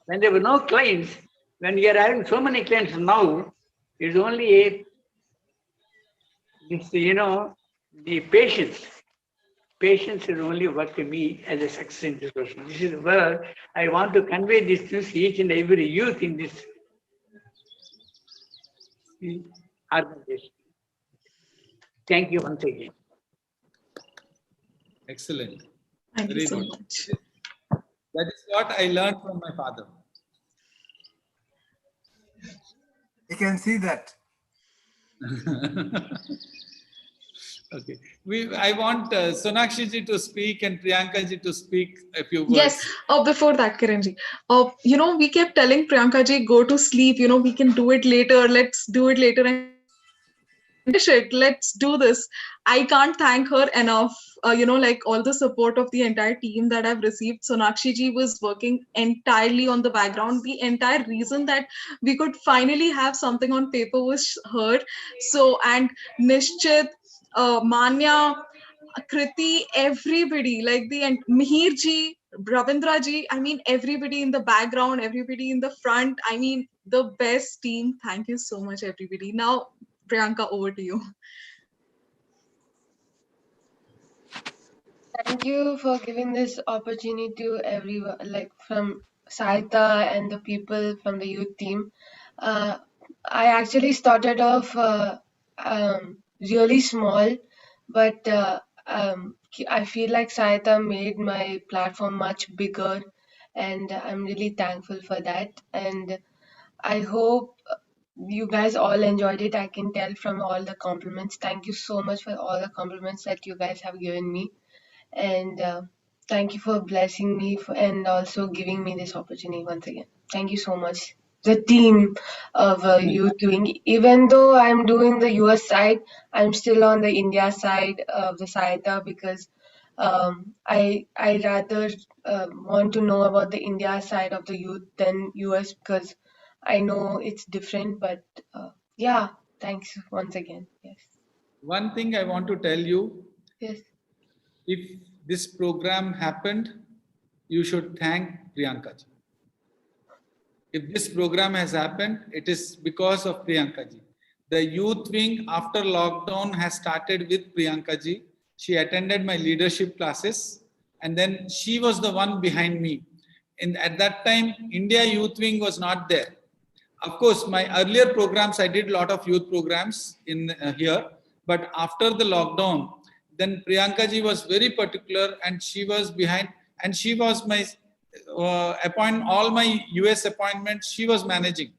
When there were no clients, when you are having so many clients now, it's only the patience. Patience is only what to me as a success in this person. This is where I want to convey this to each and every youth in this organization. Thank you once again. Excellent. Thank Very you so good. much. That is what I learned from my father. You can see that Okay. I want Sonakshi ji to speak and Priyanka ji to speak a few words. Yes. Before that, Kiran ji, we kept telling Priyanka ji, go to sleep. We can do it later. Let's do it later and finish it. Let's do this. I can't thank her enough. Like all the support of the entire team that I've received. Sonakshi ji was working entirely on the background. The entire reason that we could finally have something on paper was her. So, and Nishchit, Manya, Kriti, everybody, like Mihir ji, Ravindra ji, I mean, everybody in the background, everybody in the front, I mean, the best team. Thank you so much, everybody. Now, Priyanka, over to you. Thank you for giving this opportunity to everyone, like from Saita and the people from the youth team. I actually started off really small, but I feel like Saita made my platform much bigger, and I'm really thankful for that. And I hope you guys all enjoyed it. I can tell from all the compliments. Thank you so much for all the compliments that you guys have given me. And thank you for blessing me and also giving me this opportunity once again. Thank you so much. The team of you doing, even though I'm doing the US side, I'm still on the India side of the Saita because I rather want to know about the India side of the youth than US because I know it's different. But yeah, thanks once again. Yes. One thing I want to tell you. Yes. If this program happened, you should thank Priyanka ji. If this program has happened, it is because of Priyanka ji. The youth wing after lockdown has started with Priyanka ji. She attended my leadership classes and then she was the one behind me. And at that time, India Youth Wing was not there. Of course, my earlier programs, I did a lot of youth programs in here. But after the lockdown, then Priyanka ji was very particular and she was behind and she was my all my US appointments, she was managing.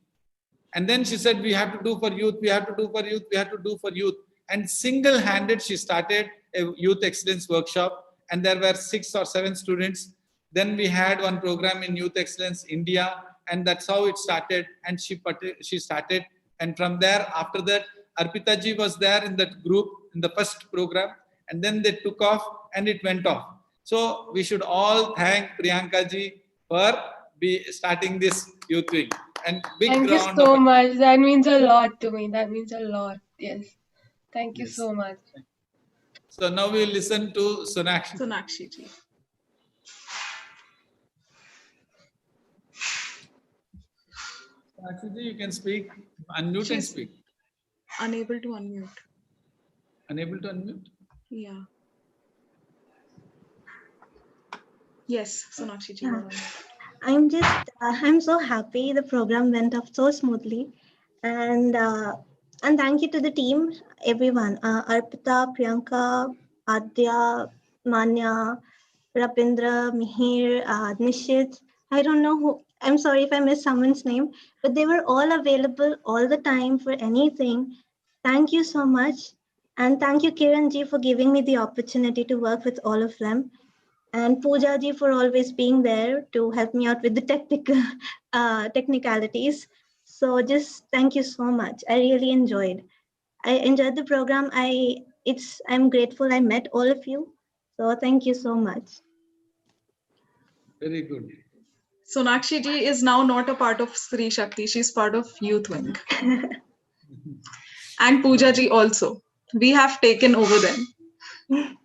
And then she said, we have to do for youth, we have to do for youth, we have to do for youth. And single-handed, she started a youth excellence workshop and there were 6 or 7 students. Then we had one program in Youth Excellence India and that's how it started. And she started. And from there, after that, Arpita ji was there in that group in the first program. And then they took off and it went off. So we should all thank Priyanka ji for starting this youth wing. And big Thank you so much. That means a lot to me. That means a lot. Yes. Thank you so much. So now we'll listen to Sonakshi. Sonakshi ji. Sonakshi ji, you can speak. Unmute and speak. Unable to unmute. Unable to unmute? Yeah. Yes, Sonakshi ji. I'm so happy the program went off so smoothly, and thank you to the team, everyone, Arpita, Priyanka, Adya, Manya, Rapindra, Mihir, Nishit. I don't know who. I'm sorry if I missed someone's name, but they were all available all the time for anything. Thank you so much, and thank you, Kiran ji, for giving me the opportunity to work with all of them. And Pooja ji for always being there to help me out with the technicalities. So just thank you so much. I really enjoyed. I enjoyed the program. I'm grateful I met all of you. So thank you so much. Very good. Sonakshi ji is now not a part of Sri Shakti. She's part of Youth Wing. And Pooja ji also. We have taken over them.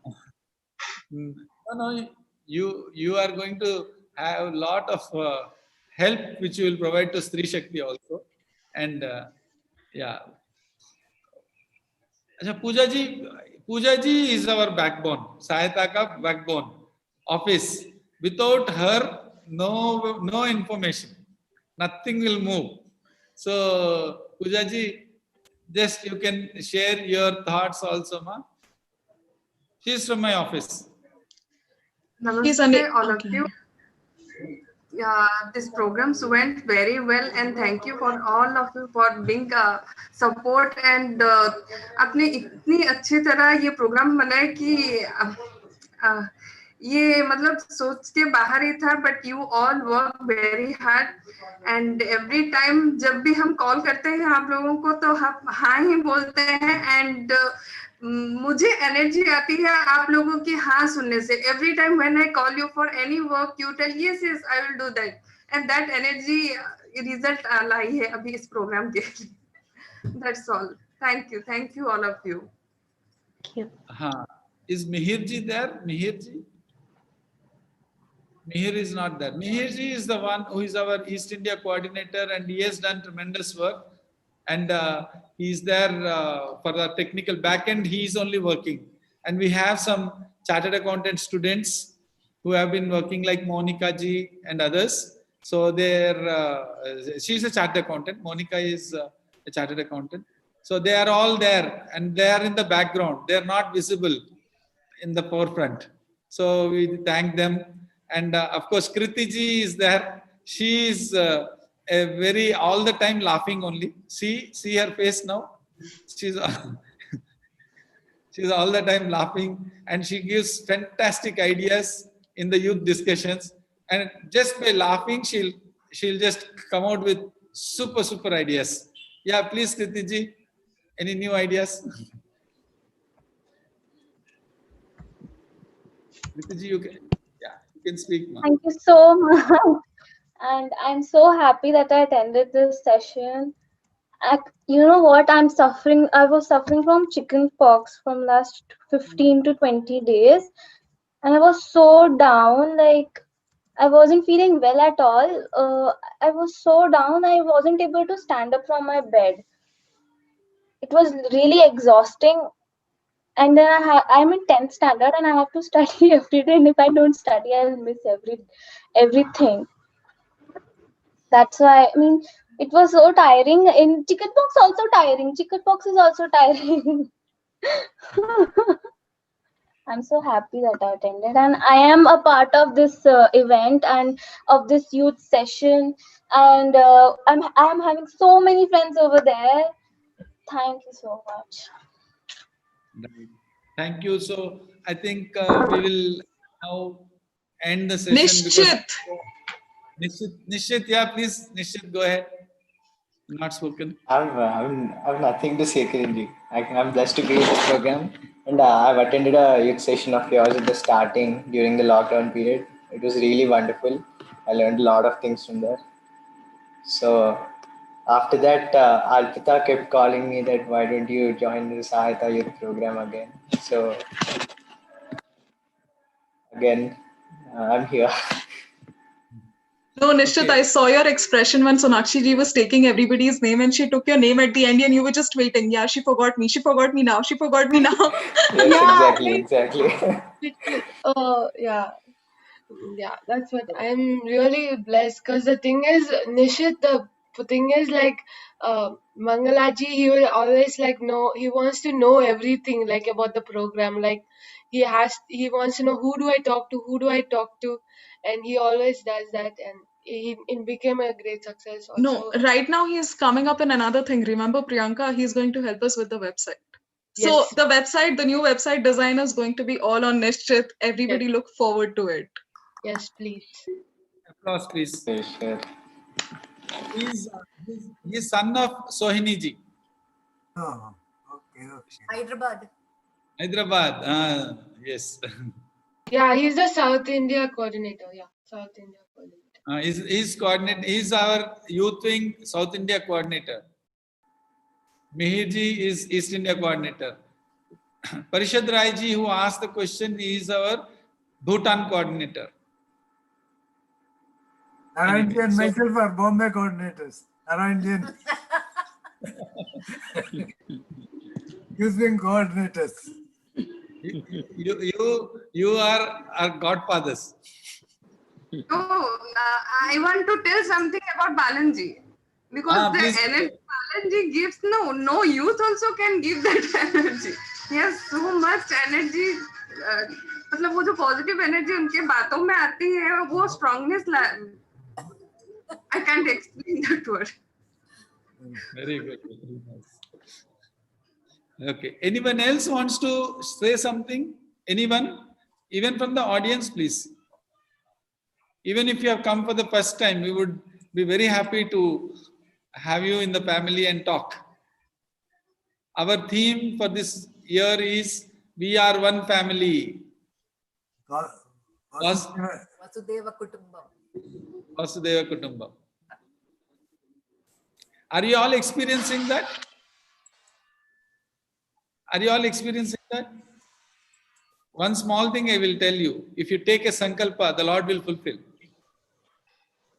No, you are going to have a lot of help which you will provide to Sri Shakti also. And yeah. Pooja ji is our backbone, Sahayata ka backbone, office. Without her, no information, nothing will move. So Pooja ji, just you can share your thoughts also, ma. She is from my office. Namaste, all of you. These programs went very well, and thank you for all of you for being support and आपने इतनी अच्छी तरह ये programme बनाया कि ये मतलब सोच के बाहर ही था, but you all work very hard and every time जब भी हम कॉल करते हैं आप लोगों को तो हम हाँ ही बोलते हैं, एंड मुझे एनर्जी आती है आप लोगों की हाँ सुनने से. Every time when I call you for any work you tell yes yes I will do that, and that energy result लाई है अभी इस प्रोग्राम के. That's all. Thank you all of you. हाँ, is Mihir ji there? Mihir ji? Mihir is not there. Mihir ji is the one who is our East India coordinator, and he has done tremendous work. And he is there for the technical back end. He is only working. And we have some chartered accountant students who have been working, like Monica ji and others. So she's a chartered accountant. Monica is a chartered accountant. So they are all there, and they are in the background. They are not visible in the forefront. So we thank them. And of course, Kriti ji is there. She is all the time laughing only. See her face now. She's she's all the time laughing, and she gives fantastic ideas in the youth discussions. And just by laughing, she'll just come out with super ideas. Yeah, please, Kriti ji, any new ideas? Kriti ji, you can speak now. Thank you so much. And I'm so happy that I attended this session. You know what? I was suffering from chicken pox from last 15 to 20 days. And I was so down, like I wasn't feeling well at all. I was so down, I wasn't able to stand up from my bed. It was really exhausting. And then I'm in 10th standard and I have to study every day. And if I don't study, I'll miss everything. That's why, I mean, it was so tiring. In chickenpox also tiring. Chickenpox is also tiring. I'm so happy that I attended, and I am a part of this event and of this youth session. And I'm having so many friends over there. Thank you so much. Thank you. So I think we will now end the session. Nishit, yeah, please, Nishit, go ahead. Not spoken. I've nothing to say, Kiranji. I'm blessed to be in this program, and I've attended a youth session of yours at the starting during the lockdown period. It was really wonderful. I learned a lot of things from there. So after that, Alpita kept calling me that why don't you join the Sahayata youth program again? So again, I'm here. No, Nishit, I saw your expression when Sonakshi ji was taking everybody's name and she took your name at the end and you were just waiting. Yeah, she forgot me. She forgot me now. She forgot me now. Yes, exactly. Yeah, that's what I'm really blessed, because the thing is, Nishit, the thing is like Mangalaji, he will always like know, he wants to know everything like about the program. Like he wants to know who do I talk to, and he always does that, and it became a great success also. No, right now he is coming up in another thing. Remember, Priyanka, he's going to help us with the website. So Yes. the website, the new website design is going to be all on Nishchit. Everybody look forward to it. Yes, please. Applause, please. Sure. He's son of Sohini ji. Oh, okay. Hyderabad. Hyderabad. Yes. Yeah, he's the South India coordinator. Yeah, South India coordinator. He's our youth wing South India coordinator. Mihir ji is East India coordinator. Parishad Rai ji, who asked the question, is our Bhutan coordinator. Narayanji and myself are Bombay coordinators. Narayanji and youth wing coordinators. You are our godfathers. So, I want to tell something about Balanji, because the please. energy Balanji gives, no youth also can give that energy. He has so much energy. मतलब वो जो positive energy उनके बातों में आती है वो strongness I can't explain that word. Very good. Very nice. Okay. Anyone else wants to say something? Anyone? Even from the audience, please. Even if you have come for the first time, we would be very happy to have you in the family and talk. Our theme for this year is We Are One Family. Vasudeva Kutumbam. Vasudeva Kutumbam. Are you all experiencing that? Are you all experiencing that? One small thing I will tell you. If you take a sankalpa, the Lord will fulfill.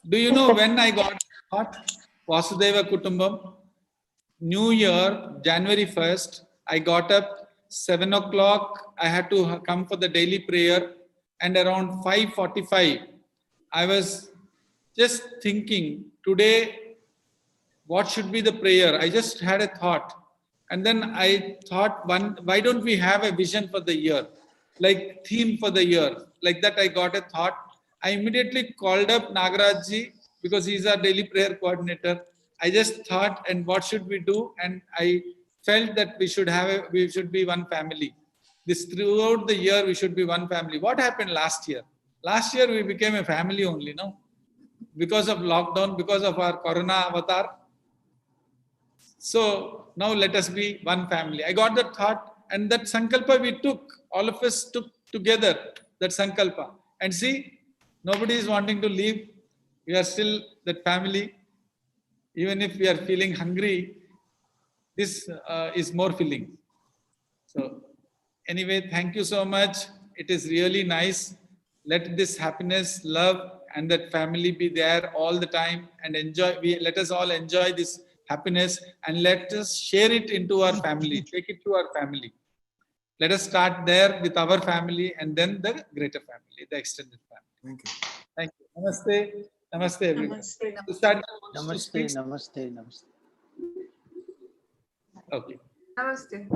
Do you know when I got thought? Vasudeva Kutumbam. New Year, January 1st, I got up 7 o'clock. I had to come for the daily prayer. And around 5:45, I was just thinking, today, what should be the prayer? I just had a thought. And then I thought, why don't we have a vision for the year? Like theme for the year. Like that I got a thought. I immediately called up Nagaraj-ji because he's our daily prayer coordinator. I just thought, and what should we do? And I felt that we should be one family. This throughout the year, we should be one family. What happened last year? Last year, we became a family only, no? Because of lockdown, because of our Corona avatar. So now let us be one family. I got that thought, and that sankalpa we took, all of us took together that sankalpa. And see, nobody is wanting to leave. We are still that family. Even if we are feeling hungry, this is more filling. So anyway, thank you so much. It is really nice. Let this happiness, love, and that family be there all the time and enjoy. Let us all enjoy this happiness and let us share it into our family. Take it to our family. Let us start there with our family and then the greater family, the extended family. Thank you. Thank you. Namaste. Namaste, everyone. Namaste. Namaste. Namaste. Okay. Namaste.